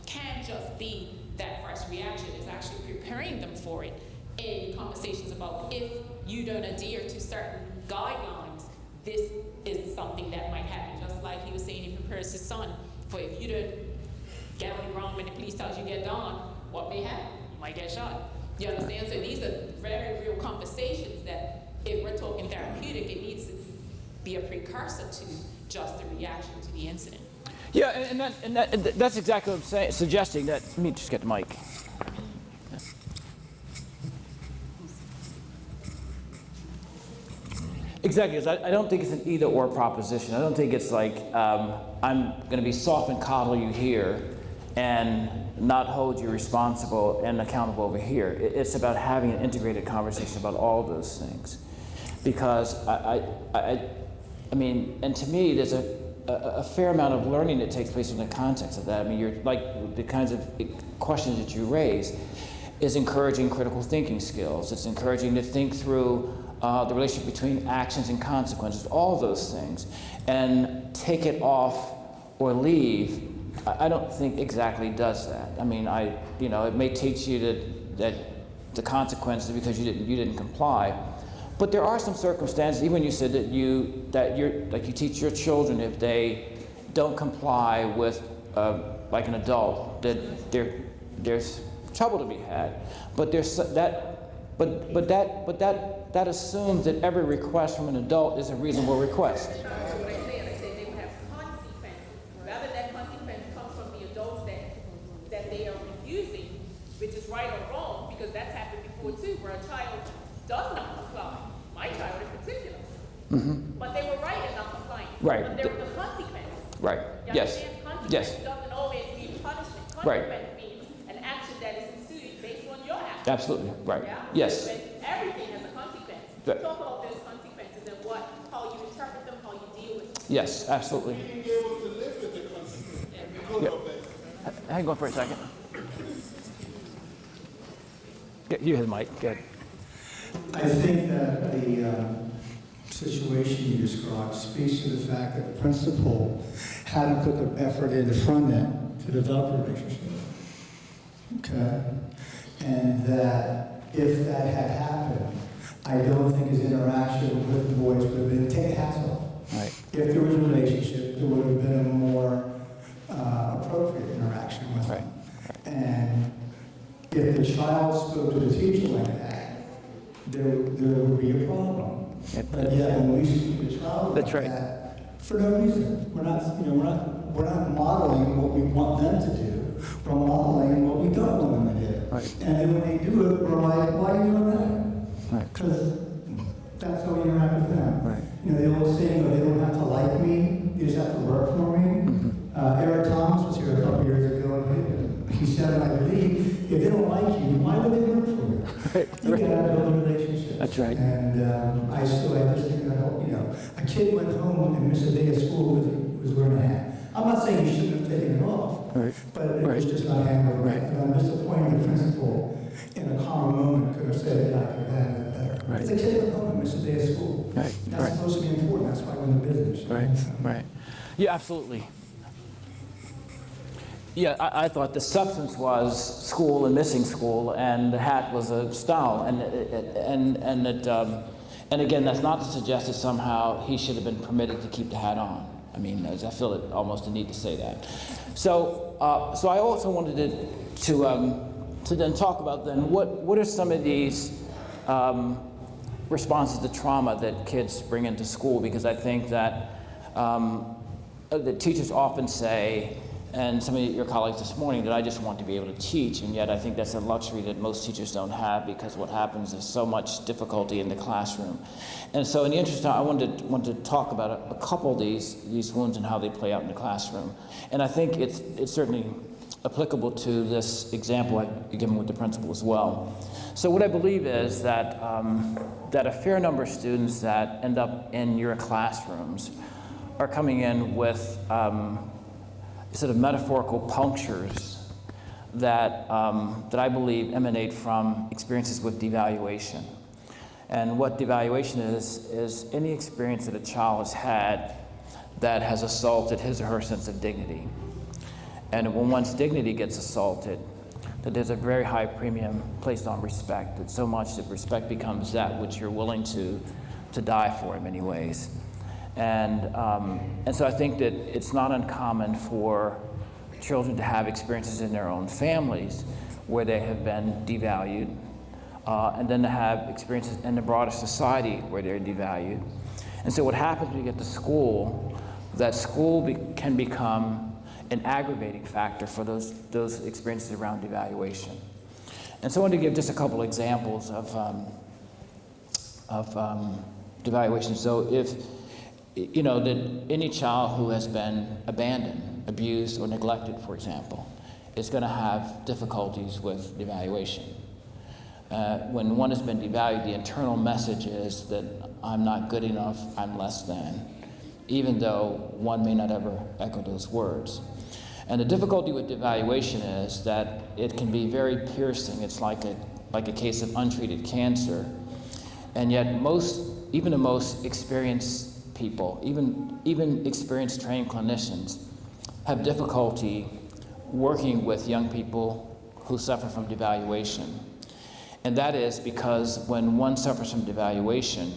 can't just be that first reaction. It's actually preparing them for it in conversations about, if you don't adhere to certain guidelines, this is something that might happen. Just like he was saying, he prepares his son for, if you don't get on the ground when the police tells you get down, what may happen? You might get shot. You understand? So these are very real conversations that, if we're talking therapeutic, it needs to be a precursor to just the reaction to the incident. Yeah, and that's exactly what I'm saying, suggesting that. Let me just get the mic. Exactly, because I don't think it's an either-or proposition. I don't think it's like, I'm going to be soft and coddle you here and not hold you responsible and accountable over here. It's about having an integrated conversation about all those things. Because I mean, and to me, there's a fair amount of learning that takes place in the context of that. I mean, you're like, the kinds of questions that you raise is encouraging critical thinking skills. It's encouraging to think through the relationship between actions and consequences, all those things. And take it off or leave, I don't think exactly does that. I mean, it may teach you that the consequences because you didn't comply. But there are some circumstances, even you said that you teach your children, if they don't comply with like an adult, that there's trouble to be had. But there's that assumes that every request from an adult is a reasonable request. That's what I said. I said they would have consequences. Rather that consequence comes from the adults that they are refusing, which is right or wrong, because that's happened before too, where a child does not comply. My child in particular. But they were right in not complying. Right. But there was a consequence. Right. You Yes. understand? Consequence Yes. doesn't always mean punishment. Right. Consequence means an action that is ensued based on your action. Absolutely. Right. Yeah? Yes. But everything has a consequence. Right. Talk about those consequences and how you interpret them, how you deal with them. Yes. Absolutely. Being able to live with the consequences because Yep. of that. Hang on for a second. You have the mic. Go ahead. I think that the situation you described speaks to the fact that the principal hadn't put the effort in the front end to develop a relationship. Okay? And that if that had happened, I don't think his interaction with the boys would have been take hats off. Right. If there was a relationship, there would have been a more appropriate interaction with Right. them. And if the child spoke to the teacher like that, there would be a problem. But yet, when we speak to the child That's like right. that, for no reason, we're not modeling what we want them to do. We're modeling what we don't want them to do. Right. And then when they do it, we're like, why are you doing that? Right. Because that's how we interact with them. Right. You know, the old saying, they don't have to like me, they just have to work for me. Eric Thomas was here a couple years ago, and he said, I believe, if they don't like you, why would they work for you? Right. You gotta build relationships. That's right. And I just think that, a kid went home and missed a day of school was wearing a hat. I'm not saying you shouldn't have taken it off, Right. but it Right. was just not handled right. Right. And I'm disappointed the principal, in a calm moment, could have said, I could have handled it better. Right. It's a kid went home and missed a day of school. Right. That's Right. supposed to be important. That's why we're in the business. Right. Right. Yeah, absolutely. Yeah, I thought the substance was school and missing school, and the hat was a style, and again, that's not to suggest that somehow he should have been permitted to keep the hat on. I mean, I feel it almost a need to say that. So I also wanted to then talk about then what are some of these responses to trauma that kids bring into school, because I think that the teachers often say, and some of your colleagues this morning, that I just want to be able to teach, and yet I think that's a luxury that most teachers don't have, because what happens is so much difficulty in the classroom. And so in the interest of time, I wanted to talk about a couple of these wounds and how they play out in the classroom. And I think it's certainly applicable to this example I've given with the principal as well. So what I believe is that, that a fair number of students that end up in your classrooms are coming in with sort of metaphorical punctures that I believe emanate from experiences with devaluation. And what devaluation is any experience that a child has had that has assaulted his or her sense of dignity. And when one's dignity gets assaulted, that there's a very high premium placed on respect, that so much that respect becomes that which you're willing to die for in many ways. And so I think that it's not uncommon for children to have experiences in their own families where they have been devalued, and then to have experiences in the broader society where they're devalued. And so what happens when you get to school, that school can become an aggravating factor for those experiences around devaluation. And so I wanted to give just a couple examples of devaluation. So if that any child who has been abandoned, abused, or neglected, for example, is going to have difficulties with devaluation. When one has been devalued, the internal message is that I'm not good enough, I'm less than, even though one may not ever echo those words. And the difficulty with devaluation is that it can be very piercing. It's like a case of untreated cancer. And yet even the most experienced people, even experienced trained clinicians, have difficulty working with young people who suffer from devaluation. And that is because when one suffers from devaluation,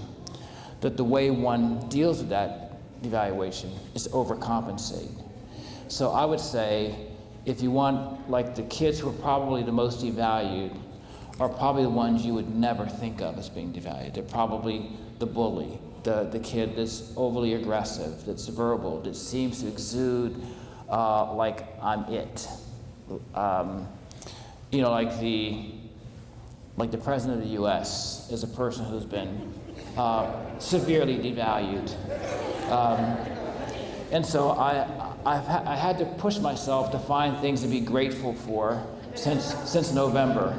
that the way one deals with that devaluation is to overcompensate. So I would say if you want, like, the kids who are probably the most devalued are probably the ones you would never think of as being devalued. They're probably the bully, the kid that's overly aggressive, that's verbal, that seems to exude like I'm it. You know, like the president of the U.S. is a person who's been severely devalued. And so I had to push myself to find things to be grateful for since November.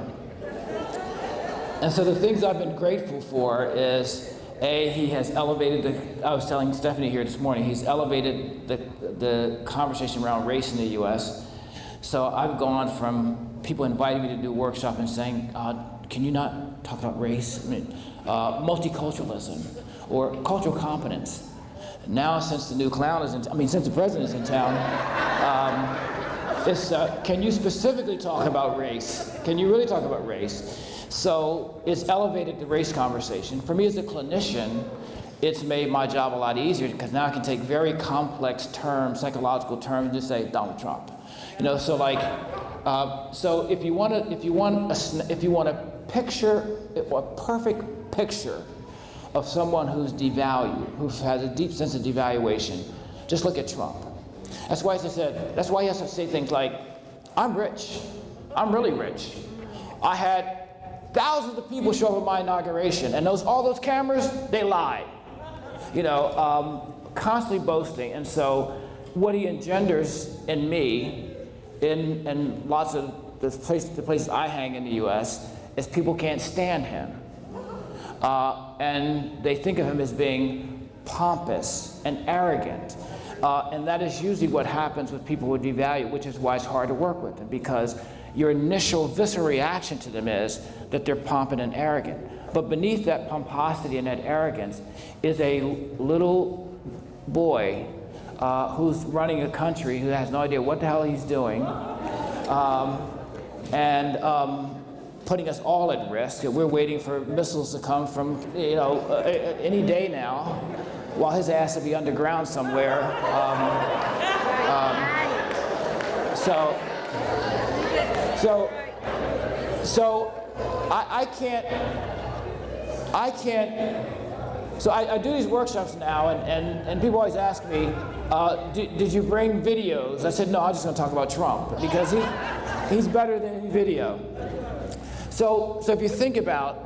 And so the things I've been grateful for is, A, he has elevated I was telling Stephanie here this morning, he's elevated the conversation around race in the U.S. So I've gone from people inviting me to do a workshop and saying, can you not talk about race? I mean, multiculturalism or cultural competence. Now, since the new clown is since the president is in town, can you specifically talk about race? Can you really talk about race? So it's elevated the race conversation. For me as a clinician, it's made my job a lot easier because now I can take very complex terms, psychological terms, and just say Donald Trump. You know, so like, so if you want a picture, a perfect picture of someone who's devalued, who has a deep sense of devaluation, just look at Trump. That's why he has to say things like, I'm rich, I'm really rich. I had thousands of people show up at my inauguration, and all those cameras, they lied. You know, constantly boasting. And so what he engenders in me, in lots of the places I hang in the U.S., is people can't stand him. And they think of him as being pompous and arrogant. And that is usually what happens with people who are devalued, which is why it's hard to work with them, because your initial visceral reaction to them is that they're pompous and arrogant. But beneath that pomposity and that arrogance is a little boy who's running a country who has no idea what the hell he's doing, and putting us all at risk. We're waiting for missiles to come from, you know, any day now, while his ass will be underground somewhere. So I can't. So I do these workshops now, and people always ask me, did you bring videos? I said, no, I'm just going to talk about Trump, because he's better than any video. So if you think about,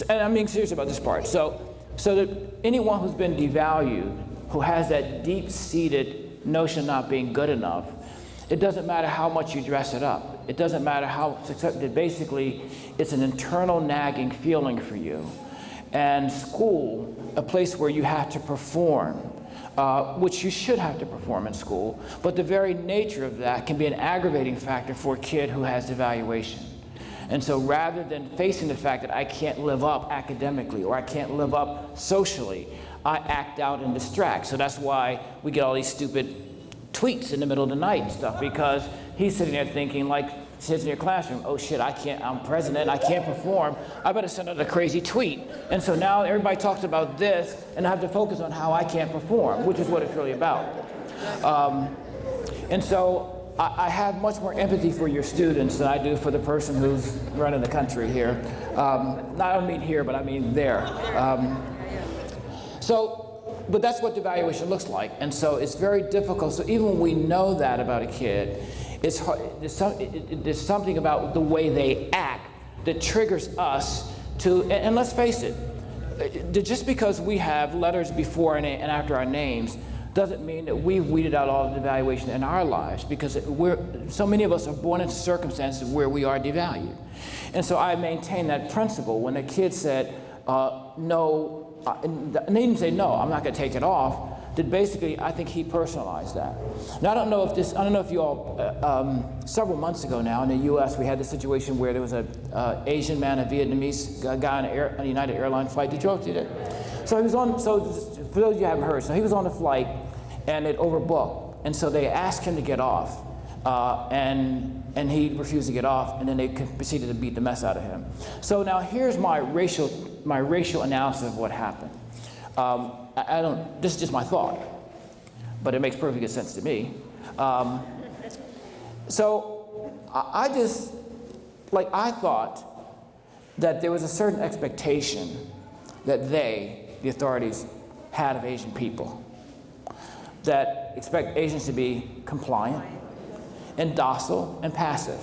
and I'm being serious about this part, so that anyone who's been devalued, who has that deep-seated notion of not being good enough, it doesn't matter how much you dress it up. It doesn't matter how successful. Basically, it's an internal nagging feeling for you. And school, a place where you have to perform, which you should have to perform in school, but the very nature of that can be an aggravating factor for a kid who has devaluation. And so rather than facing the fact that I can't live up academically or I can't live up socially, I act out and distract. So that's why we get all these stupid tweets in the middle of the night and stuff, because he's sitting there thinking, like kids in your classroom, oh shit, I'm president, I can't perform, I better send out a crazy tweet. And so now everybody talks about this, and I have to focus on how I can't perform, which is what it's really about. And so I have much more empathy for your students than I do for the person who's running the country here. I don't mean here, but I mean there. But that's what devaluation looks like, and so it's very difficult. So even when we know that about a kid, it's hard, there's something about the way they act that triggers us to, and let's face it, just because we have letters before and after our names doesn't mean that we've weeded out all the devaluation in our lives, because so many of us are born into circumstances where we are devalued. And so I maintain that principle. When a kid said, no, and they didn't say, no, I'm not going to take it off, that basically I think he personalized that. Now I don't know if you all, several months ago now in the US, we had the situation where there was an Asian man, a Vietnamese guy on a United Airlines flight. Did you all see that? So he was on, for those of you who haven't heard, so he was on the flight and it overbooked. And so they asked him to get off, and he refused to get off, and then they proceeded to beat the mess out of him. So now here's my racial analysis of what happened. This is just my thought, but it makes perfect good sense to me. So I just, like, I thought that there was a certain expectation that they, the authorities, had of Asian people, that expect Asians to be compliant and docile and passive.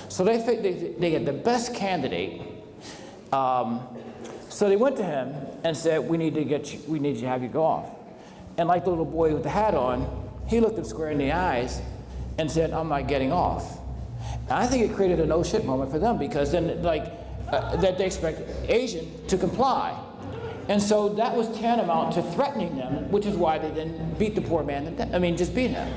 So they think they get the best candidate. So they went to him and said, we need to have you go off. And like the little boy with the hat on, he looked him square in the eyes and said, I'm not getting off. And I think it created a no shit moment for them, because then that they expect Asian to comply. And so that was tantamount to threatening them, which is why they then beat the poor man, just beat him.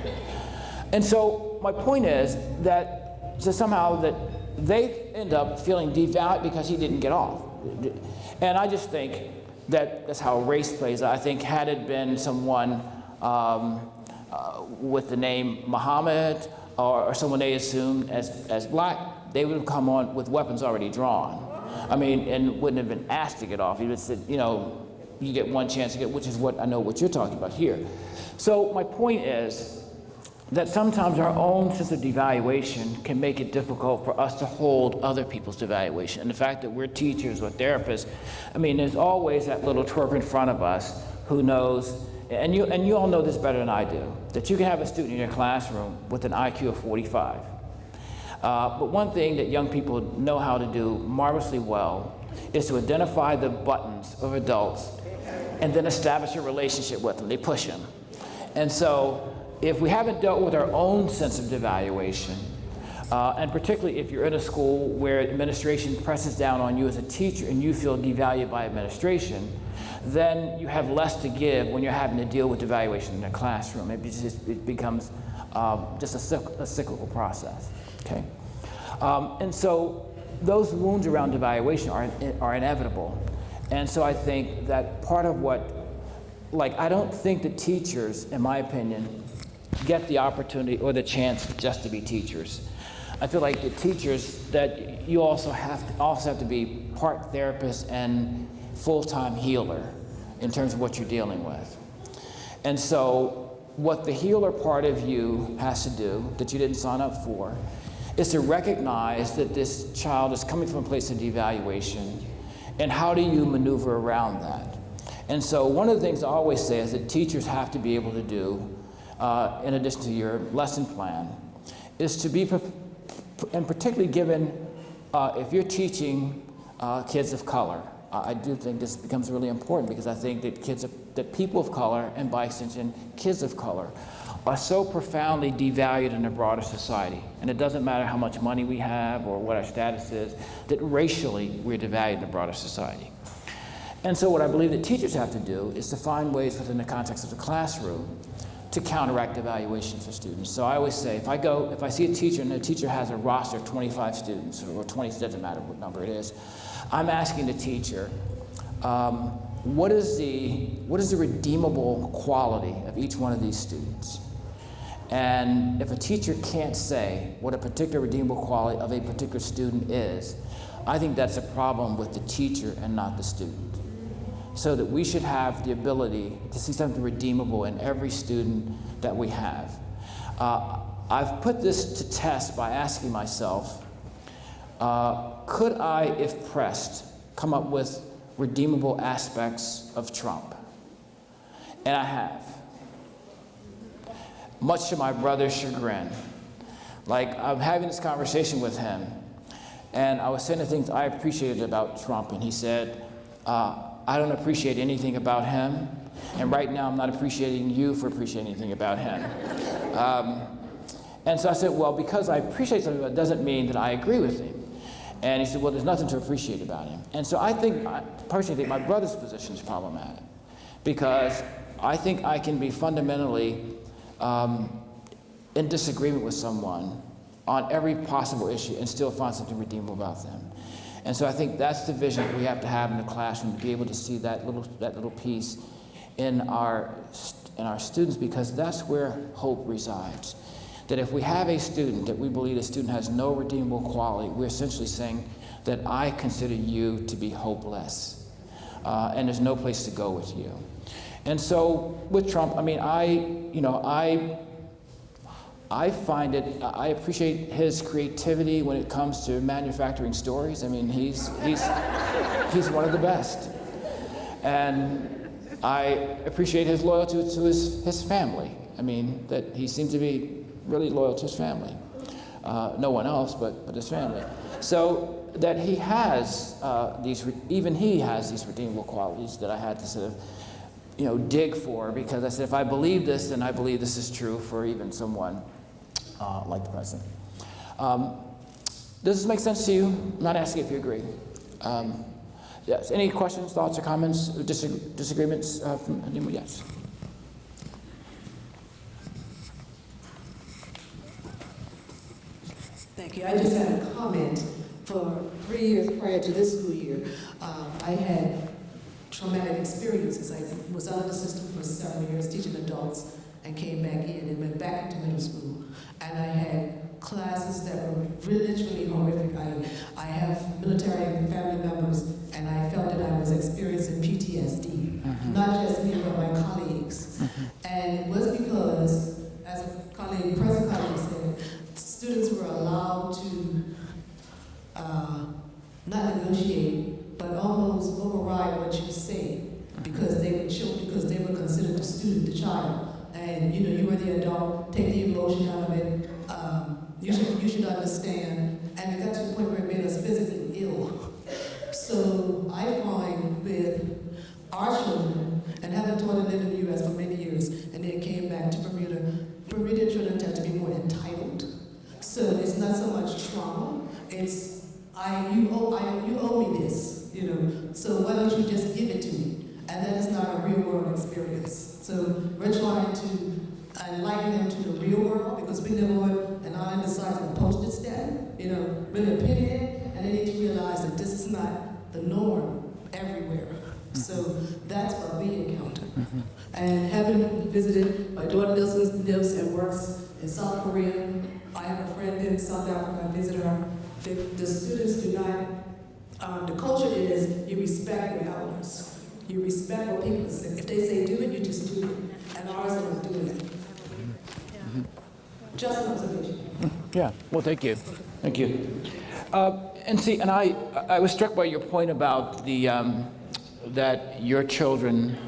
And so my point is that somehow that they end up feeling devalued because he didn't get off. And I just think that that's how race plays. I think had it been someone with the name Muhammad or someone they assumed as black, they would have come on with weapons already drawn. And wouldn't have been asked to get off. He would have said, you get one chance to get, which is what I know what you're talking about here. So my point is that sometimes our own sense of devaluation can make it difficult for us to hold other people's devaluation. And the fact that we're teachers or therapists, there's always that little twerp in front of us who knows, and you all know this better than I do, that you can have a student in your classroom with an IQ of 45. But one thing that young people know how to do marvelously well is to identify the buttons of adults and then establish a relationship with them. They push them. And so if we haven't dealt with our own sense of devaluation, and particularly if you're in a school where administration presses down on you as a teacher and you feel devalued by administration, then you have less to give when you're having to deal with devaluation in the classroom. It becomes just a cyclical process. Okay, and so those wounds around devaluation are inevitable, and so I think that part of what, I don't think that teachers, in my opinion, get the opportunity or the chance just to be teachers. I feel like the teachers that you also have to be part therapist and full-time healer in terms of what you're dealing with, and so what the healer part of you has to do that you didn't sign up for is to recognize that this child is coming from a place of devaluation, and how do you maneuver around that? And so one of the things I always say is that teachers have to be able to do, in addition to your lesson plan, is to be, and particularly given if you're teaching kids of color, I do think this becomes really important, because I think that people of color, and by extension kids of color, are so profoundly devalued in a broader society. And it doesn't matter how much money we have or what our status is, that racially we're devalued in a broader society. And so what I believe that teachers have to do is to find ways within the context of the classroom to counteract devaluation for students. So I always say, if I see a teacher and the teacher has a roster of 25 students, or 20, it doesn't matter what number it is, I'm asking the teacher, what is the redeemable quality of each one of these students? And if a teacher can't say what a particular redeemable quality of a particular student is, I think that's a problem with the teacher and not the student. So that we should have the ability to see something redeemable in every student that we have. I've put this to test by asking myself, could I, if pressed, come up with redeemable aspects of Trump? And I have. Much to my brother's chagrin. I'm having this conversation with him, and I was saying the things I appreciated about Trump, and he said, I don't appreciate anything about him, and right now I'm not appreciating you for appreciating anything about him. And so I said, well, because I appreciate something, that doesn't mean that I agree with him. And he said, well, there's nothing to appreciate about him. And so I personally think my brother's position is problematic, because I think I can be fundamentally in disagreement with someone on every possible issue and still find something redeemable about them. And so I think that's the vision that we have to have in the classroom, to be able to see that little piece in our students, because that's where hope resides. That if we have a student that we believe the student has no redeemable quality, we're essentially saying that I consider you to be hopeless, and there's no place to go with you. And so with Trump, I find it, I appreciate his creativity when it comes to manufacturing stories. I mean, he's one of the best. And I appreciate his loyalty to his family. I mean, that he seems to be really loyal to his family. No one else, but his family. So that he has even he has these redeemable qualities that I had to sort of, dig for, because I said, if I believe this, then I believe this is true for even someone like the president. Does this make sense to you? I'm not asking if you agree. Yes. Any questions, thoughts, or comments, or disagreements from anyone? Yes. Thank you. I just had a comment. For 3 years prior to this school year, I had traumatic experiences. I was out of the system for several years teaching adults and came back in and went back into middle school. And I had classes that were literally horrific. I have military family members, and I felt that I was experiencing PTSD, not just me, but my colleagues. And it was because, as a colleague, present colleague said, students were allowed to not negotiate, but almost override what you say, because they were children, because they were considered the student, the child. And you were the adult, take the emotion out of it. You should understand. And it got to the point where it made us physically ill. So I find with our children, and having taught and lived in the U.S. for many years, and then came back to Bermuda, Bermuda children tend to be more entitled. So it's not so much trauma, it's you owe me this, so why don't you just give it to me? And that is not a real world experience. So we're trying to enlighten them to the real world, because we live on an island the size of a postage stamp, really a pinhead, and they need to realize that this is not the norm everywhere. So that's what we encounter. And having visited, my daughter lives and works in South Korea. I have a friend in South Africa, I visit her. The students do not, the culture is you respect your elders. You respect what people say. If they say do it, you just do it. And ours are not doing it. Just an observation. Yeah, well, thank you. Thank you. And I was struck by your point about that your children,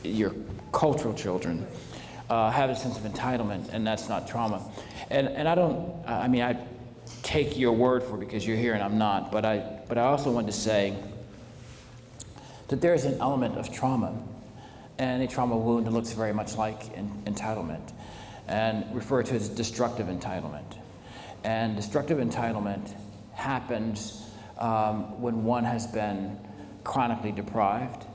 your cultural children, have a sense of entitlement, and that's not trauma. And I take your word for it because you're here and I'm not, but I also wanted to say that there is an element of trauma, and a trauma wound that looks very much like entitlement, and referred to as destructive entitlement. And destructive entitlement happens when one has been chronically deprived.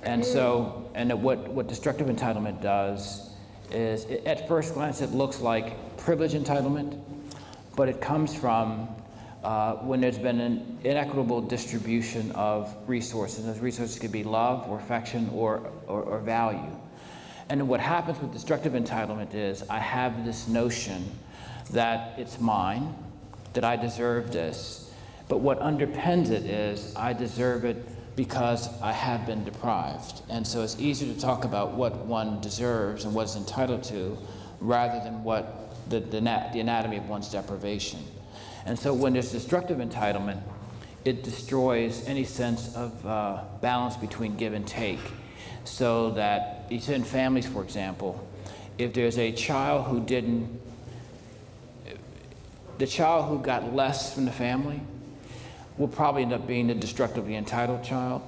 And so, what destructive entitlement does is, at first glance, it looks like privilege entitlement, but it comes from when there's been an inequitable distribution of resources. Those resources could be love or affection or value. And what happens with destructive entitlement is, I have this notion that it's mine, that I deserve this, but what underpins it is, I deserve it because I have been deprived. And so it's easier to talk about what one deserves and what is entitled to, rather than what the anatomy of one's deprivation. And so when there's destructive entitlement, it destroys any sense of balance between give and take. So that, in families, for example, if there's a child who the child who got less from the family will probably end up being the destructively entitled child.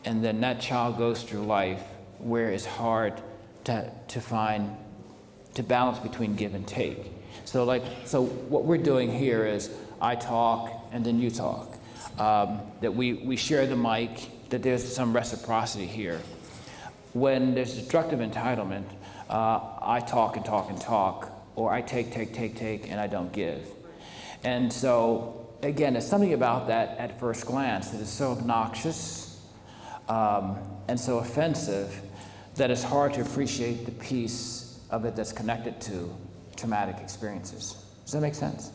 And then that child goes through life where it's hard to balance between give and take. So what we're doing here is, I talk and then you talk. That we share the mic, that there's some reciprocity here. When there's destructive entitlement, I talk and talk and talk, or I take, and I don't give. And so, again, there's something about that at first glance that is so obnoxious and so offensive that it's hard to appreciate the piece of it that's connected to traumatic experiences. Does that make sense?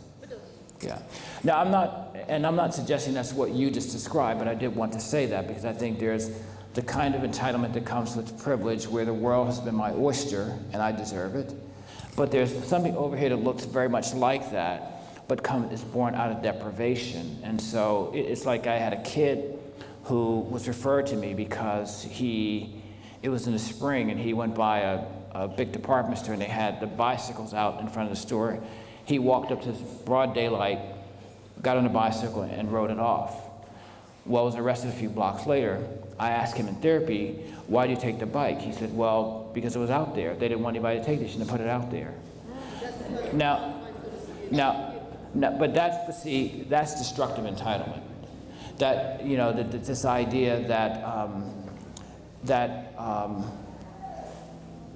Yeah. Now, I'm not suggesting that's what you just described, but I did want to say that because I think there's the kind of entitlement that comes with privilege, where the world has been my oyster and I deserve it. But there's something over here that looks very much like that, but is born out of deprivation. And so it's like I had a kid who was referred to me because it was in the spring and he went by a big department store and they had the bicycles out in front of the store. He walked up to broad daylight, got on a bicycle and rode it off. Well, was arrested a few blocks later. I asked him in therapy, why do you take the bike? He said, well, because it was out there. They didn't want anybody to take it, they shouldn't have put it out there. But that's destructive entitlement. That, you know, this idea that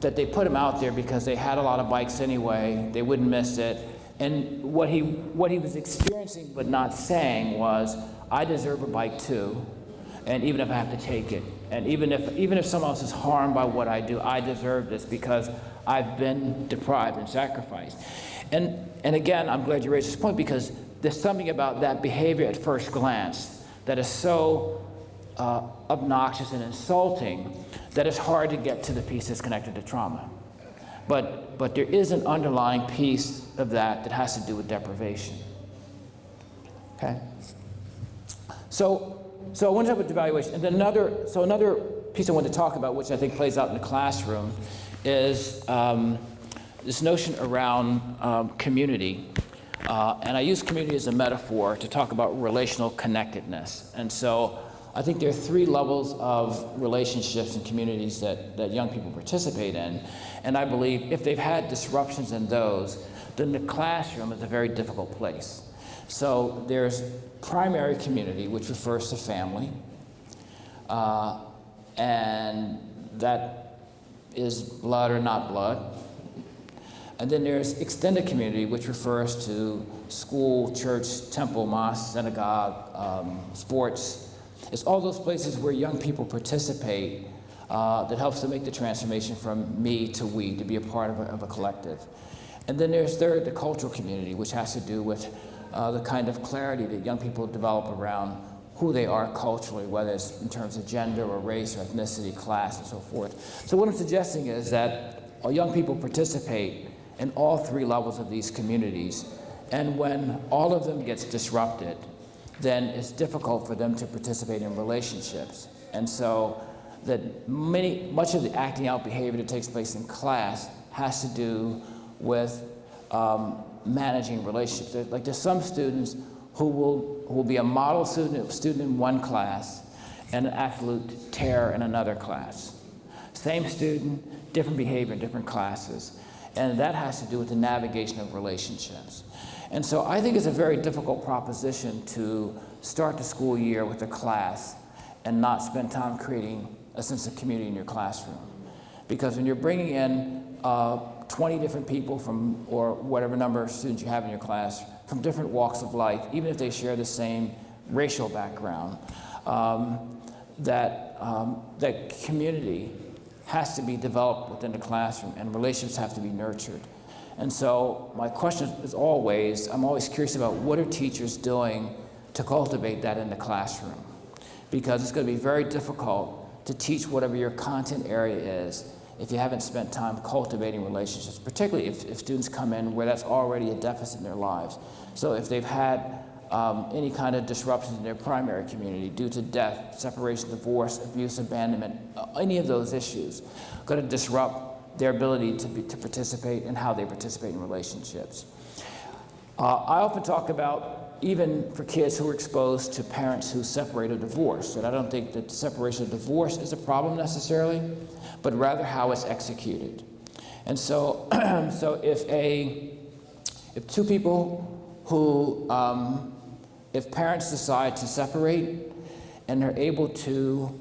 they put him out there because they had a lot of bikes anyway, they wouldn't miss it. And what he was experiencing but not saying was, I deserve a bike too, and even if I have to take it, and even if someone else is harmed by what I do, I deserve this because I've been deprived and sacrificed. And again, I'm glad you raised this point because there's something about that behavior at first glance that is so obnoxious and insulting that it's hard to get to the piece that's connected to trauma. But there is an underlying piece of that has to do with deprivation. Okay? So I want to talk about devaluation. And then another piece I want to talk about, which I think plays out in the classroom, is this notion around community. And I use community as a metaphor to talk about relational connectedness. And so I think there are 3 levels of relationships and communities that young people participate in. And I believe if they've had disruptions in those, then the classroom is a very difficult place. So there's primary community, which refers to family. And that is blood or not blood. And then there's extended community, which refers to school, church, temple, mosque, synagogue, sports. It's all those places where young people participate that helps to make the transformation from me to we, to be a part of a collective. And then there's third, the cultural community, which has to do with the kind of clarity that young people develop around who they are culturally, whether it's in terms of gender or race or ethnicity, class, and so forth. So what I'm suggesting is that young people participate in all 3 levels of these communities, and when all of them gets disrupted, then it's difficult for them to participate in relationships. And so that much of the acting out behavior that takes place in class has to do with managing relationships. Like there's some students who will be a model student in one class and an absolute terror in another class. Same student, different behavior in different classes. And that has to do with the navigation of relationships. And so I think it's a very difficult proposition to start the school year with a class and not spend time creating a sense of community in your classroom. Because when you're bringing in 20 different people or whatever number of students you have in your class from different walks of life, even if they share the same racial background, that community has to be developed within the classroom and relationships have to be nurtured. And so my question is I'm always curious about what are teachers doing to cultivate that in the classroom? Because it's going to be very difficult to teach whatever your content area is if you haven't spent time cultivating relationships, particularly if students come in where that's already a deficit in their lives. So if they've had any kind of disruptions in their primary community due to death, separation, divorce, abuse, abandonment, any of those issues, going to disrupt their ability to participate and how they participate in relationships. I often talk about even for kids who are exposed to parents who separate or divorce, and I don't think that separation or divorce is a problem necessarily, but rather how it's executed. And so, if 2 people who, if parents decide to separate and they're able to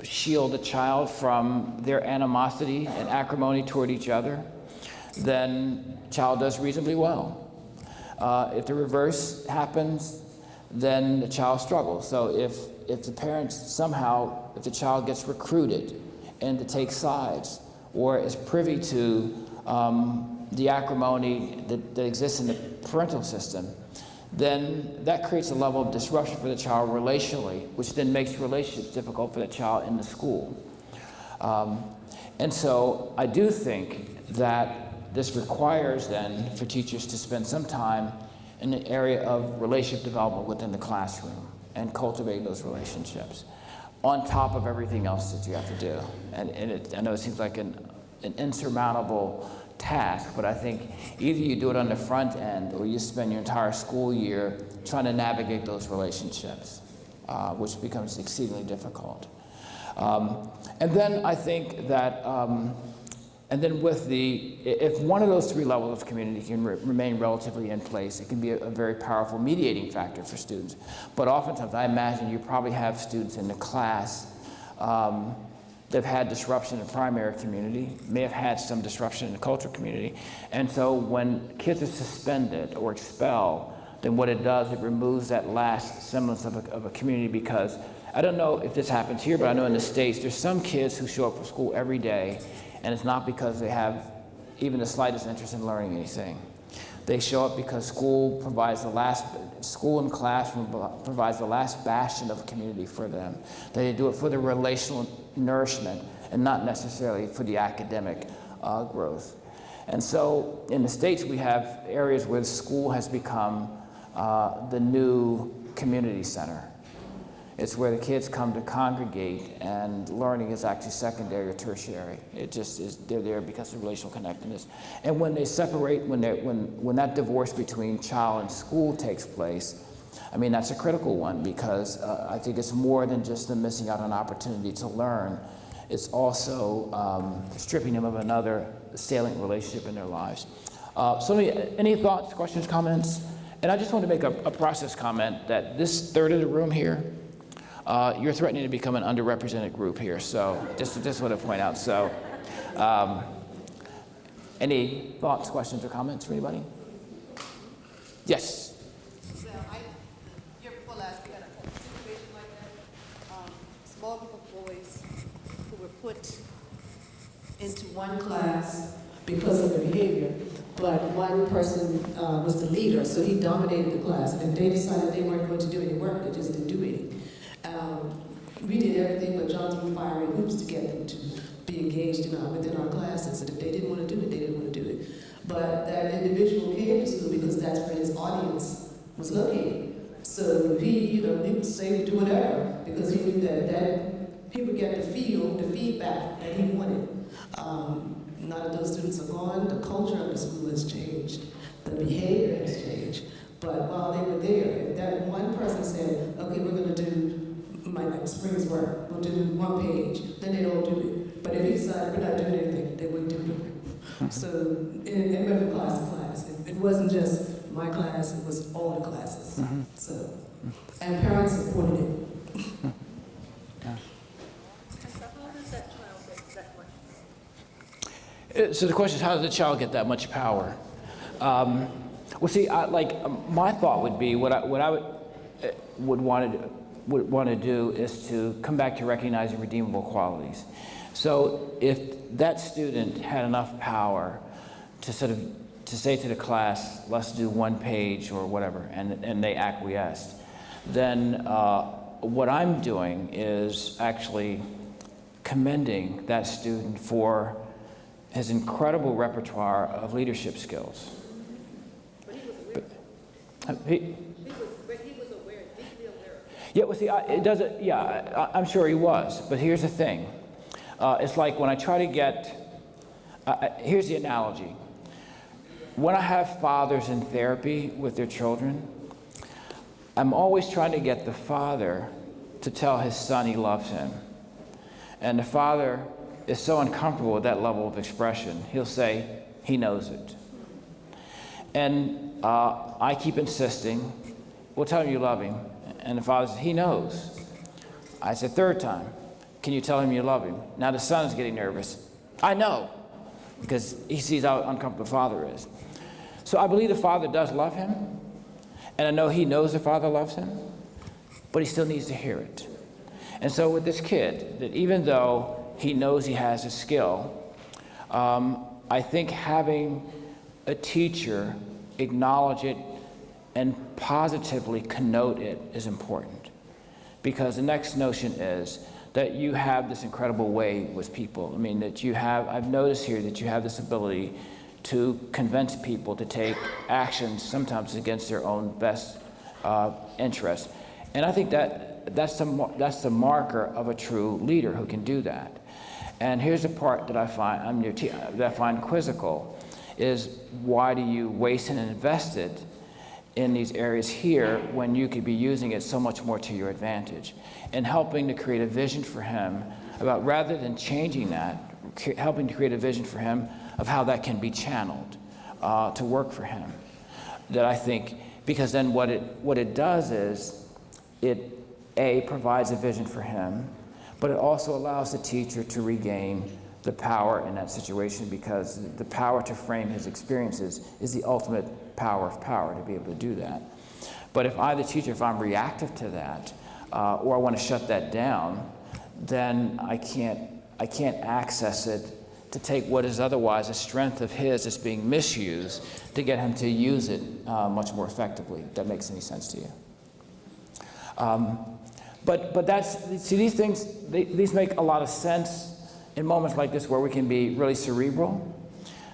shield the child from their animosity and acrimony toward each other, then the child does reasonably well. If the reverse happens, then the child struggles. So if the parents somehow, if the child gets recruited and to take sides or is privy to the acrimony that exists in the parental system, then that creates a level of disruption for the child relationally, which then makes relationships difficult for the child in the school. And so I do think that this requires then for teachers to spend some time in the area of relationship development within the classroom and cultivate those relationships on top of everything else that you have to do. I know it seems like an insurmountable task, but I think either you do it on the front end or you spend your entire school year trying to navigate those relationships, which becomes exceedingly difficult. And then I think that, and then with if one of those three levels of community can remain relatively in place, it can be a very powerful mediating factor for students. But oftentimes, I imagine you probably have students in the class that have had disruption in the primary community, may have had some disruption in the cultural community. And so when kids are suspended or expelled, then what it does, it removes that last semblance of a community, because I don't know if this happens here, but I know in the States, there's some kids who show up for school every day, and it's not because they have even the slightest interest in learning anything. They show up because school and classroom provides the last bastion of community for them. They do it for the relational nourishment and not necessarily for the academic growth. And so in the States, we have areas where the school has become the new community center. It's where the kids come to congregate, and learning is actually secondary or tertiary. It just is, they're there because of relational connectedness. And when they separate, when that divorce between child and school takes place, I mean, that's a critical one, because I think it's more than just them missing out on opportunity to learn. It's also stripping them of another salient relationship in their lives. So any thoughts, questions, comments? And I just want to make a process comment that this third of the room here, you're threatening to become an underrepresented group here, so just want to point out. So, any thoughts, questions, or comments for anybody? Yes. So year before last, we had a situation like that. Small group of boys who were put into one class because of their behavior, but one person was the leader, so he dominated the class. And if they decided they weren't going to do any work, they just didn't do any. We did everything but jump through fiery hoops to get them to be engaged within our classes. And if they didn't want to do it, they didn't want to do it. But that individual came to school because that's where his audience was located. So he would say do whatever, because he knew that he would get the feedback that he wanted. None of those students are gone. The culture of the school has changed. The behavior has changed. But while they were there, if that one person said, okay, we're going to do my spring's work, we'll do one page, then they'd all do it. But if he decided we're not doing anything, they wouldn't do it. So it went from class to class. It wasn't just my class, it was all the classes. So, and parents supported it. So the question is, how does the child get that much power? Well, see, my thought would be what I would want to do is to come back to recognizing redeemable qualities. So if that student had enough power to say to the class, let's do one page or whatever, and they acquiesced, then what I'm doing is actually commending that student for his incredible repertoire of leadership skills. But he was aware. He was aware, deeply aware. Yeah, well, see, it doesn't. Yeah, I'm sure he was. But here's the thing: it's like when I try to get. Here's the analogy. When I have fathers in therapy with their children, I'm always trying to get the father to tell his son he loves him, and the father is so uncomfortable with that level of expression, he'll say he knows it. And I keep insisting, well, tell him you love him. And the father says, he knows. I said, third time, can you tell him you love him? Now the son is getting nervous. I know, because he sees how uncomfortable the father is. So I believe the father does love him, and I know he knows the father loves him, but he still needs to hear it. And so with this kid, that even though he knows he has a skill, I think having a teacher acknowledge it and positively connote it is important. Because the next notion is that you have this incredible way with people. I mean, that you have, I've noticed here that you have this ability to convince people to take actions sometimes against their own best interest. And I think that's the marker of a true leader who can do that. And here's the part that I find quizzical, is why do you waste and invest it in these areas here when you could be using it so much more to your advantage? And helping to create a vision for him about, rather than changing that, helping to create a vision for him of how that can be channeled to work for him. That I think, because then what it does is, it provides a vision for him, but it also allows the teacher to regain the power in that situation, because the power to frame his experiences is the ultimate power of power, to be able to do that. But if I, the teacher, if I'm reactive to that, or I want to shut that down, then I can't access it to take what is otherwise a strength of his that's being misused to get him to use it much more effectively, if that makes any sense to you. But see, these things, these make a lot of sense in moments like this where we can be really cerebral.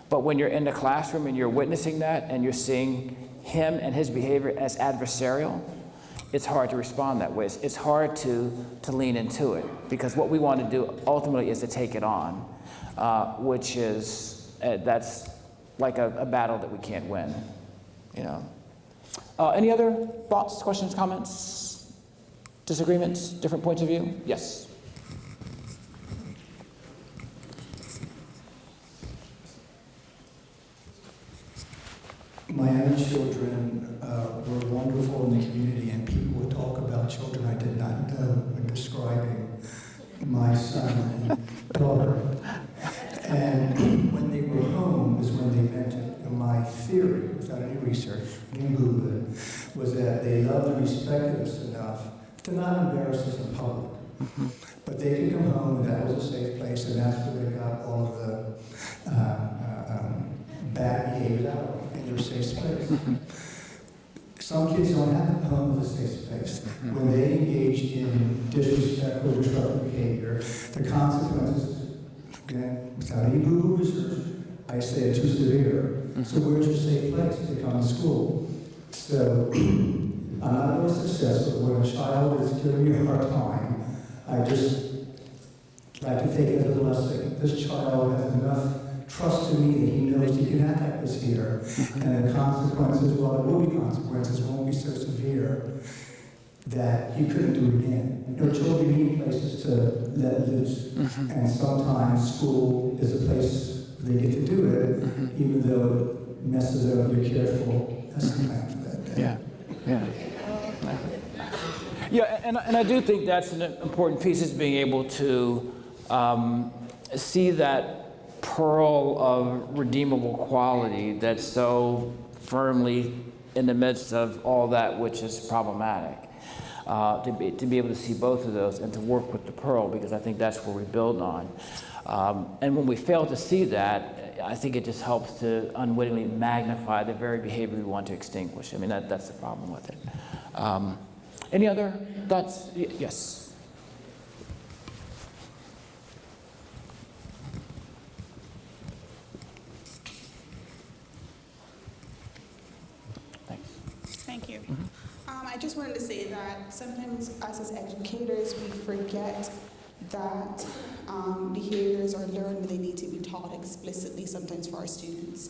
But when you're in the classroom and you're witnessing that and you're seeing him and his behavior as adversarial, it's hard to respond that way. It's hard to lean into it, because what we want to do ultimately is to take it on, which is, that's like a battle that we can't win, you know. Any other thoughts, questions, comments, disagreements, different points of view? Yes. My own children were wonderful in the community, and people would talk about children I did not know when describing my son and daughter. And when they were home is when they meant it. And my theory, without any research, you can Google it, was that they loved and respected us enough to not embarrass us in public. But they could come home, and that was a safe place, and that's where they got all of the bad behavior out of in your safe space. Some kids don't have a home with a safe space. When they engage in disrespectful, disruptive behavior, the consequences, again, without any Google research, I say are too severe. So where's your safe place? They come to school. So I'm not always successful. When a child is giving me a hard time, I just like to take it as a lesson. This child has enough trust in me that he knows he can act like this here, and the consequences, well, there will be consequences, won't be so severe that he couldn't do it again. You know, children need places to let loose, and sometimes school is a place they get to do it, even though it messes up your careful lesson plan for that day. Yeah, and I do think that's an important piece, is being able to see that pearl of redeemable quality that's so firmly in the midst of all that which is problematic. To be able to see both of those and to work with the pearl, because I think that's where we build on. And when we fail to see that, I think it just helps to unwittingly magnify the very behavior we want to extinguish. I mean, that's the problem with it. Any other thoughts? Yes. Thank you. I just wanted to say that sometimes us as educators, we forget that behaviors are learned, they need to be taught explicitly sometimes for our students.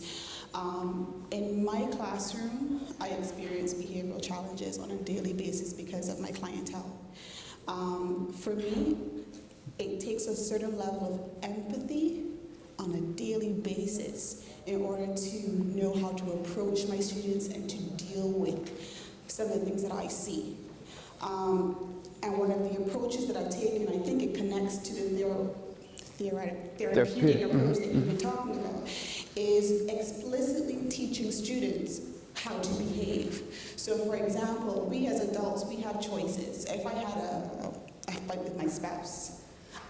In my classroom, I experience behavioral challenges on a daily basis because of my clientele. For me, it takes a certain level of empathy on a daily basis in order to know how to approach my students and to deal with some of the things that I see. And one of the approaches that I've taken, I think it connects to the therapeutic approach that you've been talking about, is explicitly teaching students how to behave. So for example, we as adults, we have choices. If I had a fight with my spouse,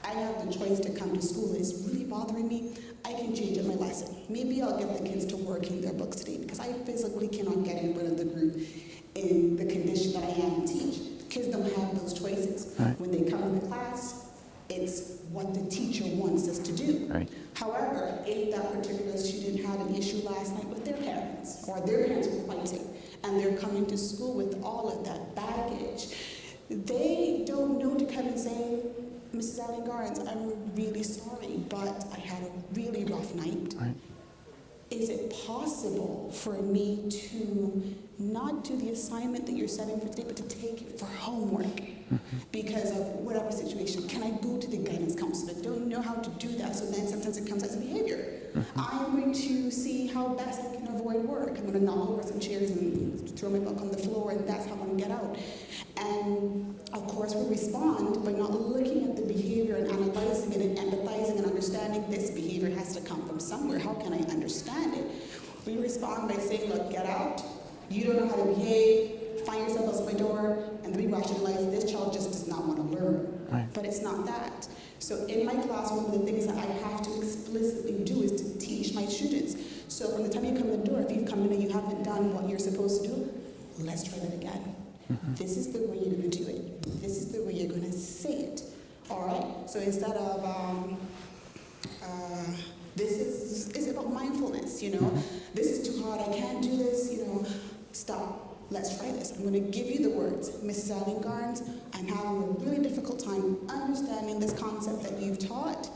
I have the choice to come to school. It's really bothering me. I can change up my lesson. Maybe I'll get the kids to work in their books today because I physically cannot get in front of the group in the condition that I am and teach. Kids don't have those choices. Right. When they come to class, it's what the teacher wants us to do. Right. However, if that particular student had an issue last night with their parents, or their parents were fighting, and they're coming to school with all of that baggage, they don't know to come and say, Mrs. Allen Garnes, I'm really sorry, but I had a really rough night. Right. Is it possible for me to not do the assignment that you're setting for today, but to take it for homework because of whatever situation? Can I go to the guidance counselor? I don't know how to do that, so then sometimes it comes as a behavior. I'm going to see how best I can avoid work. I'm going to knock over some chairs and throw my book on the floor, and that's how I'm going to get out. And of course, we respond by not looking at the behavior and analyzing it and empathizing and understanding this behavior has to come from somewhere. How can I understand it? We respond by saying, look, get out. You don't know how to behave. Find yourself outside my door. And then we rationalize this child just does not want to learn. Right. But it's not that. So in my classroom, one of the things that I have to explicitly do is to teach my students. So from the time you come in the door, if you've come in and you haven't done what you're supposed to do, let's try that again. This is the way you're going to do it. This is the way you're going to say it. All right? So instead of, this is about mindfulness, you know. This is too hard, I can't do this, you know. Stop. Let's try this. I'm going to give you the words. Mrs. Allen Garnes, I'm having a really difficult time understanding this concept that you've taught.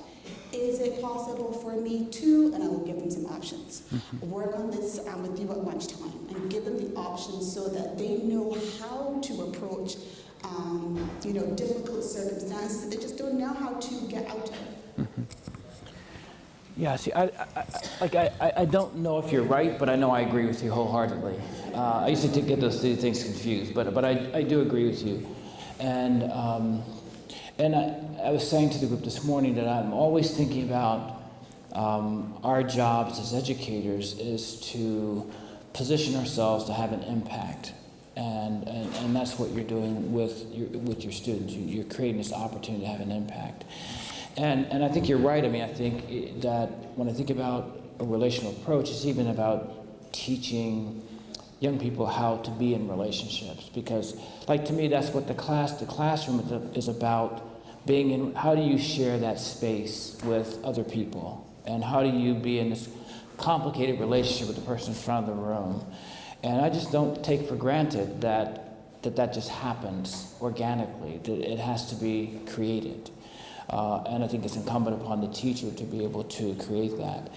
Is it possible for me to, and I will give them some options, work on this with you at lunchtime and give them the options so that they know how to approach, you know, difficult circumstances that they just don't know how to get out of. Yeah, see, I don't know if you're right, but I know I agree with you wholeheartedly. I used to get those two things confused, but I do agree with you. And I was saying to the group this morning that I'm always thinking about our jobs as educators is to position ourselves to have an impact. And that's what you're doing with your students. You're creating this opportunity to have an impact. And I think you're right. I mean, I think that when I think about a relational approach, it's even about teaching young people how to be in relationships. Because, like, to me, that's what the classroom is about, being in. How do you share that space with other people? And how do you be in this complicated relationship with the person in front of the room? And I just don't take for granted that just happens organically, that it has to be created. And I think it's incumbent upon the teacher to be able to create that.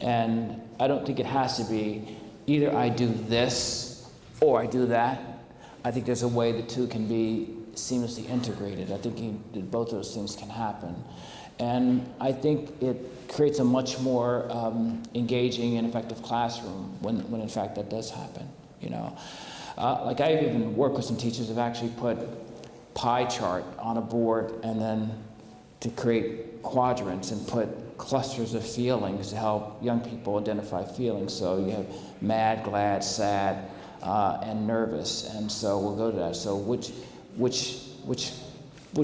And I don't think it has to be either I do this or I do that. I think there's a way the two can be seamlessly integrated. I think that both of those things can happen. And I think it creates a much more engaging and effective classroom when in fact that does happen, you know. Like I've even worked with some teachers who've actually put pie chart on a board and then to create quadrants and put clusters of feelings to help young people identify feelings. So you have mad, glad, sad, and nervous. And so we'll go to that. So which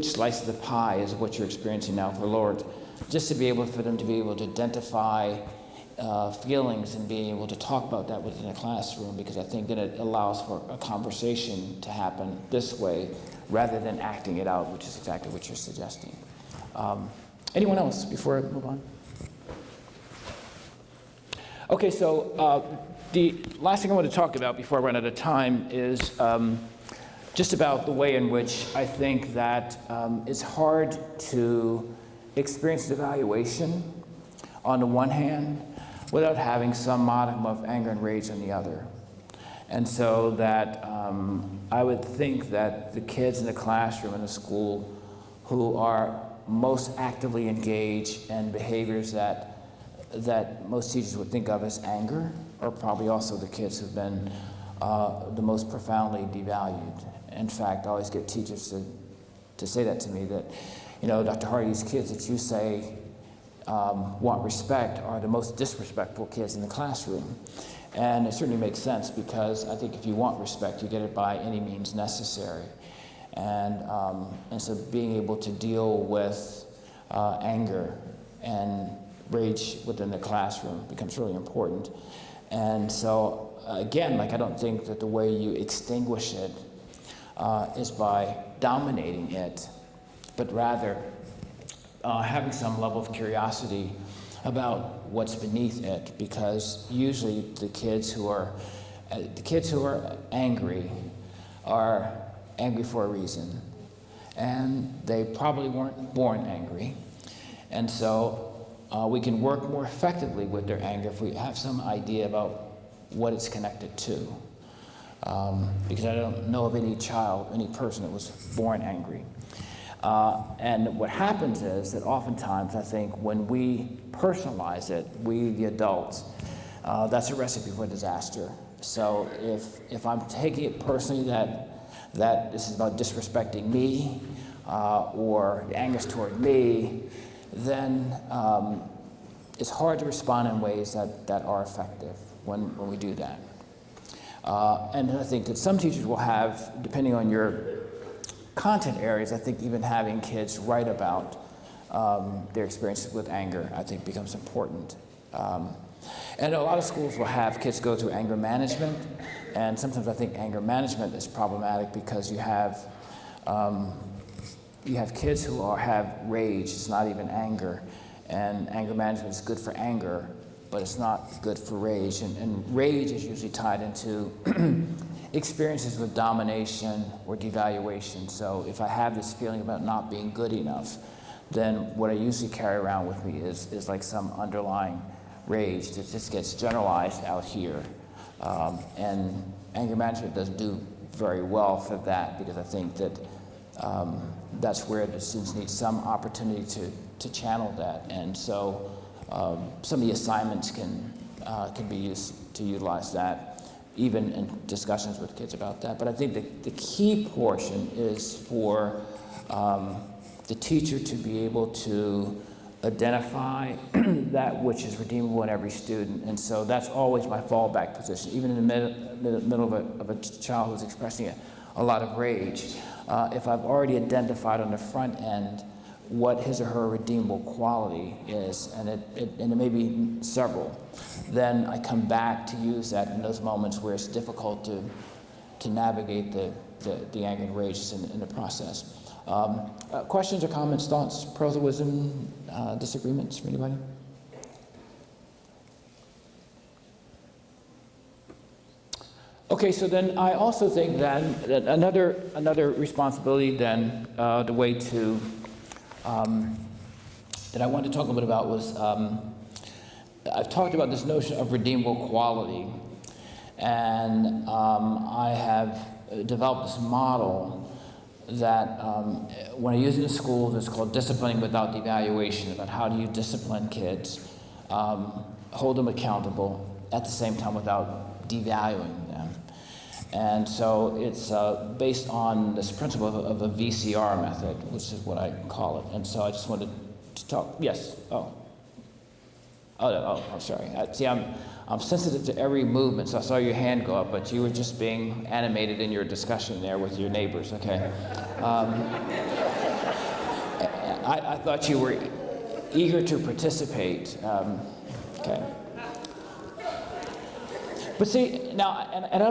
slice of the pie is what you're experiencing now for Lord? Just to be able for them to be able to identify feelings and being able to talk about that within a classroom, because I think that it allows for a conversation to happen this way rather than acting it out, which is exactly what you're suggesting. Anyone else before I move on? Okay, so the last thing I want to talk about before I run out of time is just about the way in which I think that it's hard to experience devaluation on the one hand without having some modicum of anger and rage on the other. And so that I would think that the kids in the classroom in the school who are most actively engaged in behaviors that most teachers would think of as anger are probably also the kids who've been the most profoundly devalued. In fact, I always get teachers to say that to me, that, you know, Dr. Hardy's kids that you say want respect are the most disrespectful kids in the classroom. And it certainly makes sense, because I think if you want respect, you get it by any means necessary. And so being able to deal with anger and rage within the classroom becomes really important. And so, again, like, I don't think that the way you extinguish it is by dominating it, but rather having some level of curiosity about what's beneath it, because usually the kids who are angry are angry for a reason, and they probably weren't born angry, and so we can work more effectively with their anger if we have some idea about what it's connected to. Because I don't know of any child, any person that was born angry. And what happens is that oftentimes, I think, when we personalize it, we, the adults, that's a recipe for disaster. So if I'm taking it personally that this is about disrespecting me, or the anger's toward me, then it's hard to respond in ways that are effective when we do that. And I think that some teachers will have, depending on your content areas, I think even having kids write about their experiences with anger, I think becomes important. And a lot of schools will have kids go through anger management, and sometimes I think anger management is problematic because you have kids who have rage. It's not even anger, and anger management is good for anger, but it's not good for rage. And rage is usually tied into experiences with domination or devaluation. So if I have this feeling about not being good enough, then what I usually carry around with me is like some underlying rage that just gets generalized out here. And anger management doesn't do very well for that, because I think that that's where the students need some opportunity to channel that. And so some of the assignments can be used to utilize that, even in discussions with kids about that. But I think the key portion is for the teacher to be able to identify that which is redeemable in every student. And so that's always my fallback position, even in the middle of a child who's expressing a lot of rage. If I've already identified on the front end what his or her redeemable quality is, and it may be several, then I come back to use that in those moments where it's difficult to navigate the anger and rage in the process. Questions or comments, thoughts, pearls of wisdom, disagreements from anybody? Okay, so then I also think that another responsibility then, the way to that I wanted to talk a bit about was, I've talked about this notion of redeemable quality, and I have developed this model that when I use it in schools, it's called disciplining without devaluation, about how do you discipline kids, hold them accountable, at the same time without devaluing them. And so it's based on this principle of a VCR method, which is what I call it. And so I just wanted to talk, yes, I'm sorry. See, I'm sensitive to every movement, so I saw your hand go up, but you were just being animated in your discussion there with your neighbors, okay? I thought you were eager to participate, okay. But see, now, and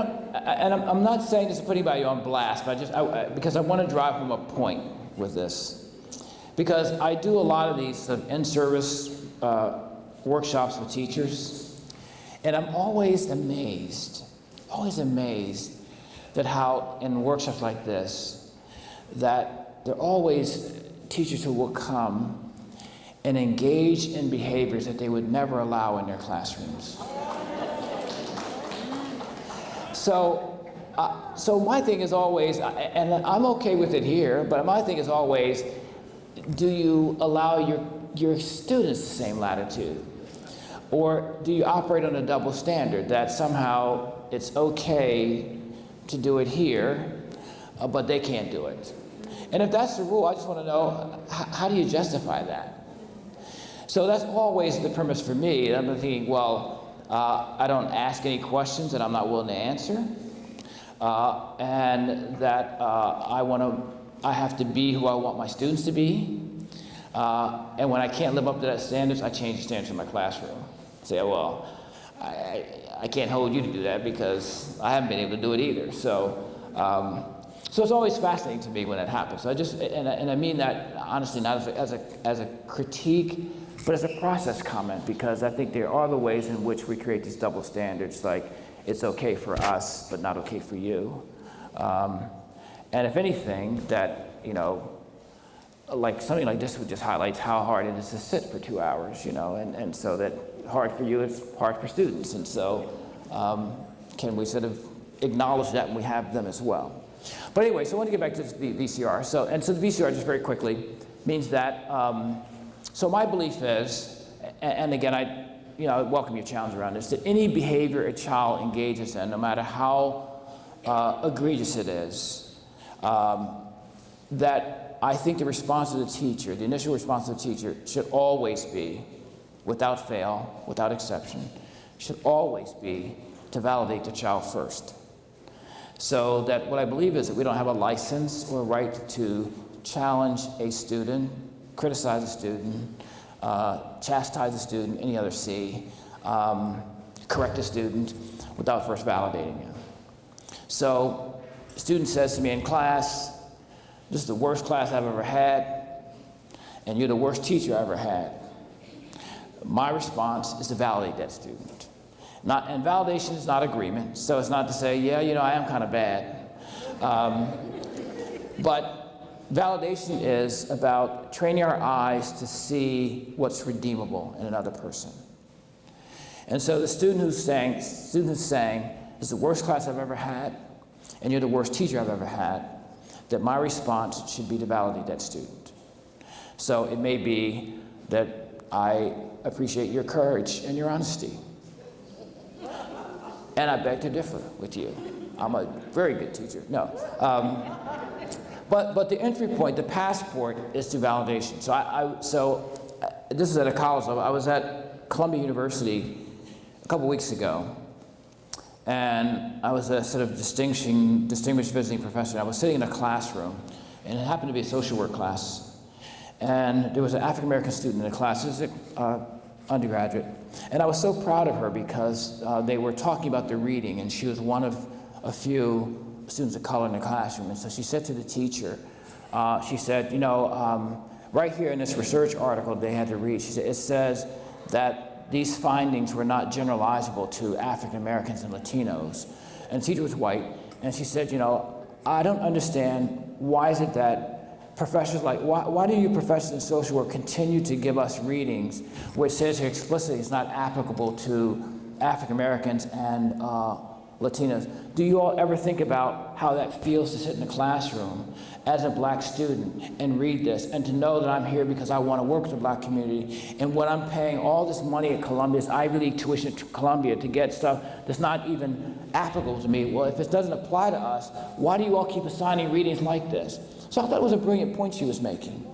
I'm not saying this to put anybody on blast, but because I want to drive home a point with this. Because I do a lot of these in-service workshops with teachers, and I'm always amazed that how in workshops like this, that there are always teachers who will come and engage in behaviors that they would never allow in their classrooms. So my thing is always, and I'm okay with it here, but my thing is always, do you allow your students the same latitude? Or do you operate on a double standard, that somehow it's okay to do it here, but they can't do it? And if that's the rule, I just want to know, how do you justify that? So that's always the premise for me. And I'm thinking, well, I don't ask any questions that I'm not willing to answer, and that I have to be who I want my students to be, and when I can't live up to that standards, I change the standards in my classroom. Say, well, I can't hold you to do that because I haven't been able to do it either. So it's always fascinating to me when that happens. So and I mean that honestly, not as a critique, But it's a process comment, because I think there are the ways in which we create these double standards, like it's okay for us, but not okay for you. And if anything, that, you know, like something like this would just highlight how hard it is to sit for 2 hours, you know, and so that hard for you is hard for students. And so can we sort of acknowledge that when we have them as well? But anyway, so I want to get back to the VCR. So the VCR, just very quickly, means that, so my belief is, and again, I welcome your challenge around this, that any behavior a child engages in, no matter how egregious it is, that I think the response of the teacher, the initial response of the teacher, should always be, without fail, without exception, should always be to validate the child first. So that what I believe is that we don't have a license or right to challenge a student, criticize a student, chastise a student, any other C, correct a student, without first validating him. So a student says to me in class, "This is the worst class I've ever had, and you're the worst teacher I've ever had." My response is to validate that student. And validation is not agreement, so it's not to say, yeah, you know, I am kind of bad. But validation is about training our eyes to see what's redeemable in another person. And so the student who's saying, "This is the worst class I've ever had, and you're the worst teacher I've ever had," that my response should be to validate that student. So it may be that I appreciate your courage and your honesty, and I beg to differ with you. I'm a very good teacher. No. But the entry point, the passport, is to validation. So this is at a college level. I was at Columbia University a couple weeks ago, and I was a sort of distinguished visiting professor. I was sitting in a classroom, and it happened to be a social work class. And there was an African-American student in the class. It was an undergraduate. And I was so proud of her because they were talking about the reading, and she was one of a few students of color in the classroom. And so she said to the teacher, she said, you know, right here in this research article they had to read, she said, it says that these findings were not generalizable to African Americans and Latinos. And the teacher was white, and she said, you know, I don't understand, why is it that professors like, why do you professors in social work continue to give us readings where it says here explicitly it's not applicable to African Americans and Latinos? Do you all ever think about how that feels to sit in a classroom as a black student and read this, and to know that I'm here because I want to work with the black community, and when I'm paying all this money at Columbia, this Ivy League tuition to Columbia, to get stuff that's not even applicable to me? Well, if it doesn't apply to us, why do you all keep assigning readings like this? So I thought it was a brilliant point she was making.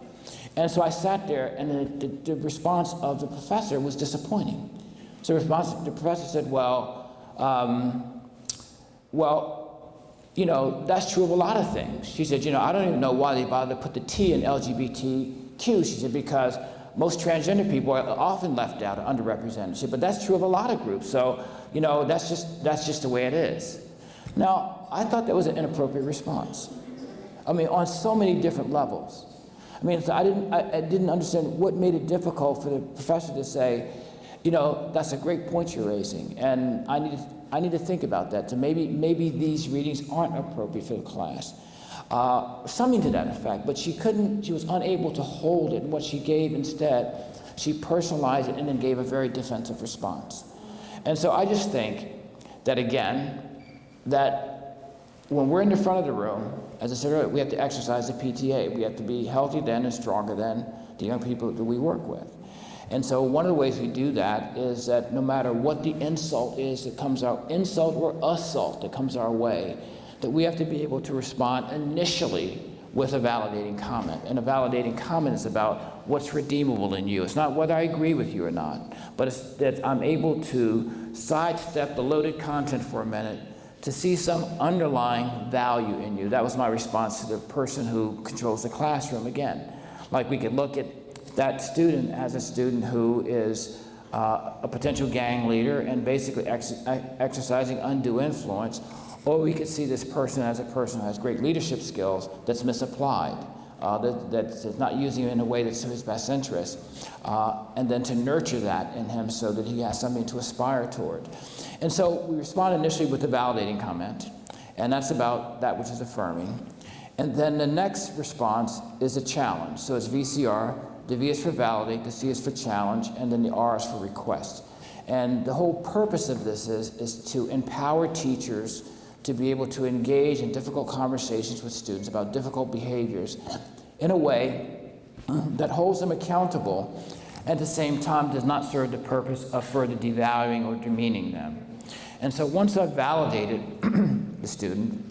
And so I sat there, and the response of the professor was disappointing. So the professor said, well, you know, that's true of a lot of things. She said, you know, I don't even know why they bother to put the T in LGBTQ. She said, because most transgender people are often left out or underrepresented. She said, but that's true of a lot of groups. So, you know, that's just the way it is. Now, I thought that was an inappropriate response. I mean, on so many different levels. I mean, so I didn't understand what made it difficult for the professor to say, you know, that's a great point you're raising, and I need to think about that. So maybe these readings aren't appropriate for the class. Something to that effect, but she was unable to hold it, and what she gave instead, she personalized it and then gave a very defensive response. And so I just think that, again, that when we're in the front of the room, as I said earlier, we have to exercise the PTA. We have to be healthy then and stronger than the young people that we work with. And so one of the ways we do that is that no matter what the insult is that comes insult or assault that comes our way, that we have to be able to respond initially with a validating comment. And a validating comment is about what's redeemable in you. It's not whether I agree with you or not, but it's that I'm able to sidestep the loaded content for a minute to see some underlying value in you. That was my response to the person who controls the classroom again. Like, we could look at that student as a student who is a potential gang leader and basically exercising undue influence, or we could see this person as a person who has great leadership skills that's misapplied. that's not using it in a way that's to his best interest, and then to nurture that in him so that he has something to aspire toward. And so we respond initially with the validating comment, and that's about that which is affirming. And then the next response is a challenge. So it's VCR, the V is for validate, the C is for challenge, and then the R is for request. And the whole purpose of this is to empower teachers to be able to engage in difficult conversations with students about difficult behaviors in a way that holds them accountable and at the same time does not serve the purpose of further devaluing or demeaning them. And so once I've validated the student,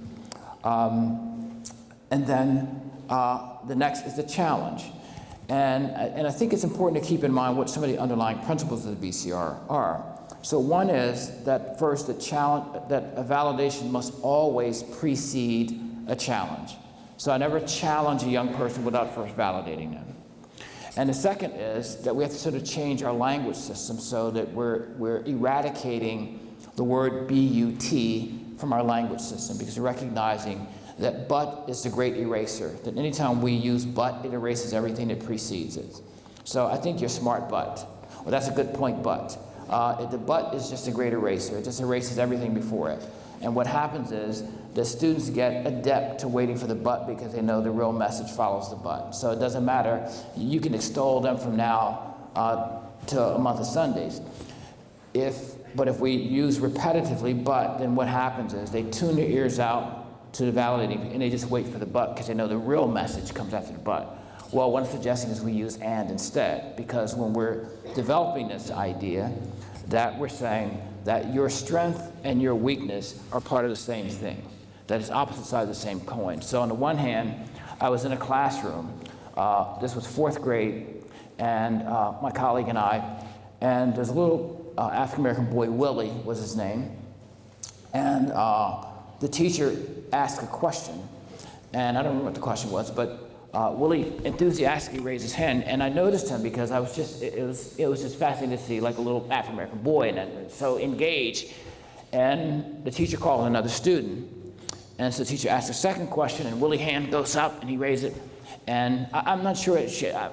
and then the next is the challenge. And I think it's important to keep in mind what some of the underlying principles of the VCR are. So one is that first, that a validation must always precede a challenge. So I never challenge a young person without first validating them. And the second is that we have to sort of change our language system so that we're eradicating the word B-U-T from our language system, because we're recognizing that but is the great eraser, that anytime we use but, it erases everything that precedes it. So I think you're smart, but. Well, that's a good point, but. The but is just a great eraser. It just erases everything before it. And what happens is the students get adept to waiting for the but because they know the real message follows the but. So it doesn't matter. You can extol them from now to a month of Sundays. But if we use repetitively but, then what happens is they tune their ears out to the validating, and they just wait for the but because they know the real message comes after the but. Well, what I'm suggesting is we use and instead, because when we're developing this idea that we're saying that your strength and your weakness are part of the same thing, that it's opposite sides of the same coin. So on the one hand, I was in a classroom, this was 4th grade, and my colleague and I, and there's a little African-American boy, Willie was his name, and the teacher asked a question, and I don't remember what the question was, but Willie enthusiastically raised his hand, and I noticed him because I was just, it was just fascinating to see like a little African-American boy and so engaged. And the teacher called another student, and so the teacher asked a second question, and Willie's hand goes up, and he raised it. And I'm not sure,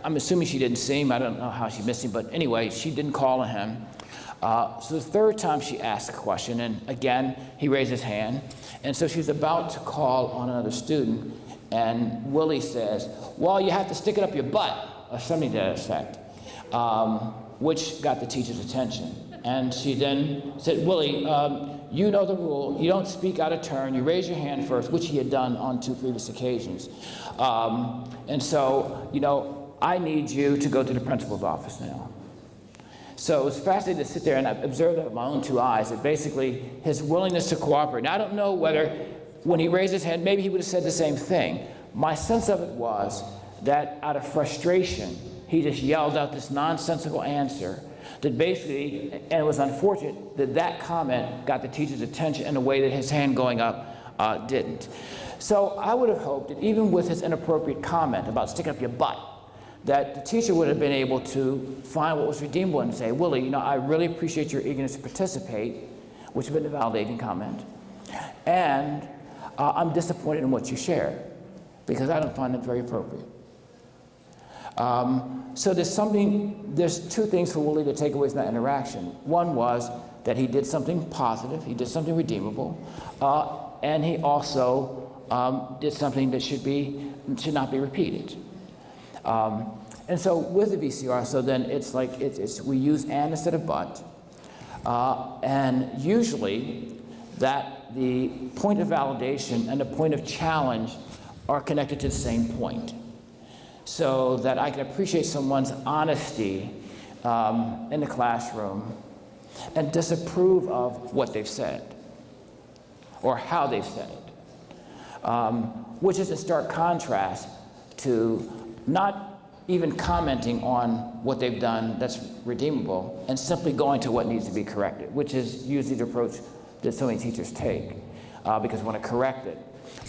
I'm assuming she didn't see him, I don't know how she missed him, but anyway, she didn't call on him. So the third time she asked a question, and again, he raised his hand, and so she was about to call on another student, and Willie says, well, you have to stick it up your butt, or something to that effect, which got the teacher's attention. And she then said, Willie, you know the rule, you don't speak out of turn, you raise your hand first, which he had done on 2 previous occasions. And so, you know, I need you to go to the principal's office now. So it was fascinating to sit there and observe that with my own 2 eyes, that basically his willingness to cooperate. Now, I don't know whether when he raised his hand, maybe he would have said the same thing. My sense of it was that out of frustration, he just yelled out this nonsensical answer that basically, and it was unfortunate that that comment got the teacher's attention in a way that his hand going up didn't. So I would have hoped that even with his inappropriate comment about sticking up your butt, that the teacher would have been able to find what was redeemable and say, Willie, you know, I really appreciate your eagerness to participate, which would have been a validating comment, and I'm disappointed in what you shared, because I don't find it very appropriate. So there's 2 things for Willie to take away from that interaction. One was that he did something positive, he did something redeemable, and he also did something that should not be repeated. And so with the VCR, so then it's like, we use and instead of but, and usually that the point of validation and the point of challenge are connected to the same point. So that I can appreciate someone's honesty in the classroom and disapprove of what they've said or how they've said it, which is a stark contrast to not even commenting on what they've done that's redeemable and simply going to what needs to be corrected, which is usually the approach that so many teachers take because we want to correct it.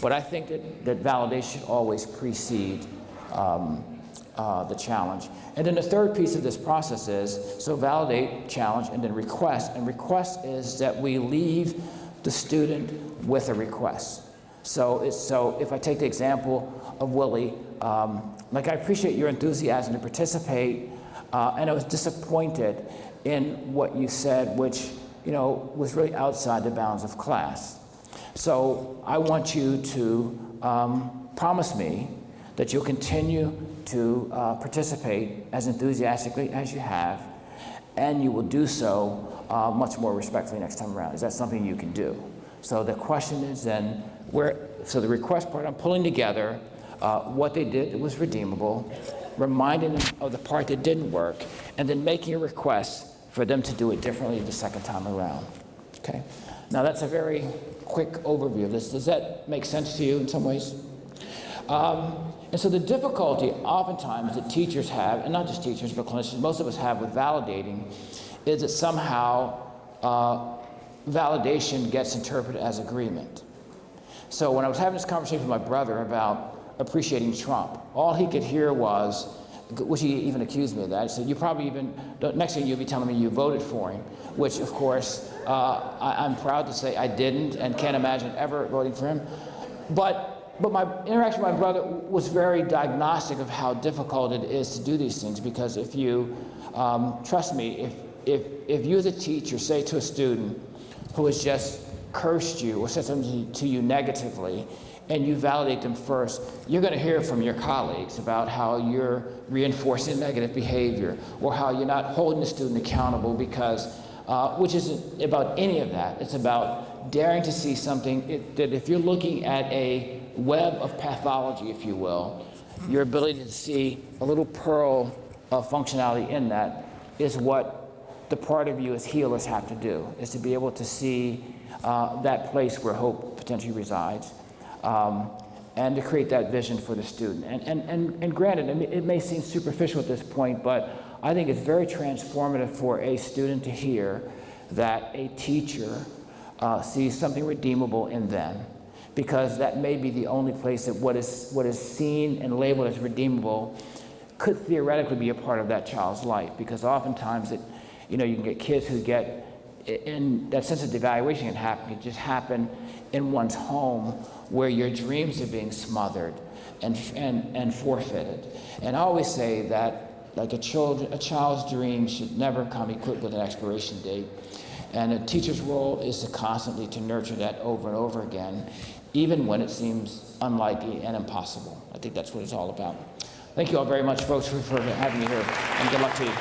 But I think that validation should always precede the challenge. And then the third piece of this process is, so validate, challenge, and then request. And request is that we leave the student with a request. So if I take the example of Willie, like I appreciate your enthusiasm to participate, and I was disappointed in what you said, which, you know, was really outside the bounds of class. So I want you to promise me that you'll continue to participate as enthusiastically as you have, and you will do so much more respectfully next time around. Is that something you can do? So the question is then, so the request part, I'm pulling together what they did that was redeemable, reminding them of the part that didn't work, and then making a request for them to do it differently the second time around. Okay? Now that's a very quick overview of this. Does that make sense to you in some ways? And so the difficulty oftentimes that teachers have, and not just teachers, but clinicians, most of us have with validating, is that somehow validation gets interpreted as agreement. So when I was having this conversation with my brother about appreciating Trump, all he could hear was, which he even accused me of that, he said, you probably even, next thing you'll be telling me you voted for him, which of course, I'm proud to say I didn't and can't imagine ever voting for him. But my interaction with my brother was very diagnostic of how difficult it is to do these things, because if you, trust me, if you as a teacher say to a student who has just cursed you or said something to you negatively, and you validate them first, you're going to hear from your colleagues about how you're reinforcing negative behavior, or how you're not holding the student accountable because, which isn't about any of that. It's about daring to see something that if you're looking at a web of pathology, if you will, your ability to see a little pearl of functionality in that is what the part of you as healers have to do, is to be able to see that place where hope potentially resides, and to create that vision for the student. And granted, it may seem superficial at this point, but I think it's very transformative for a student to hear that a teacher sees something redeemable in them, because that may be the only place that what is seen and labeled as redeemable could theoretically be a part of that child's life. Because oftentimes you can get kids who get, in that sense of devaluation can just happen in one's home, where your dreams are being smothered and forfeited. And I always say that, like a child's dream should never come equipped with an expiration date. And a teacher's role is to constantly to nurture that over and over again, even when it seems unlikely and impossible. I think that's what it's all about. Thank you all very much, folks, for having me here, and good luck to you.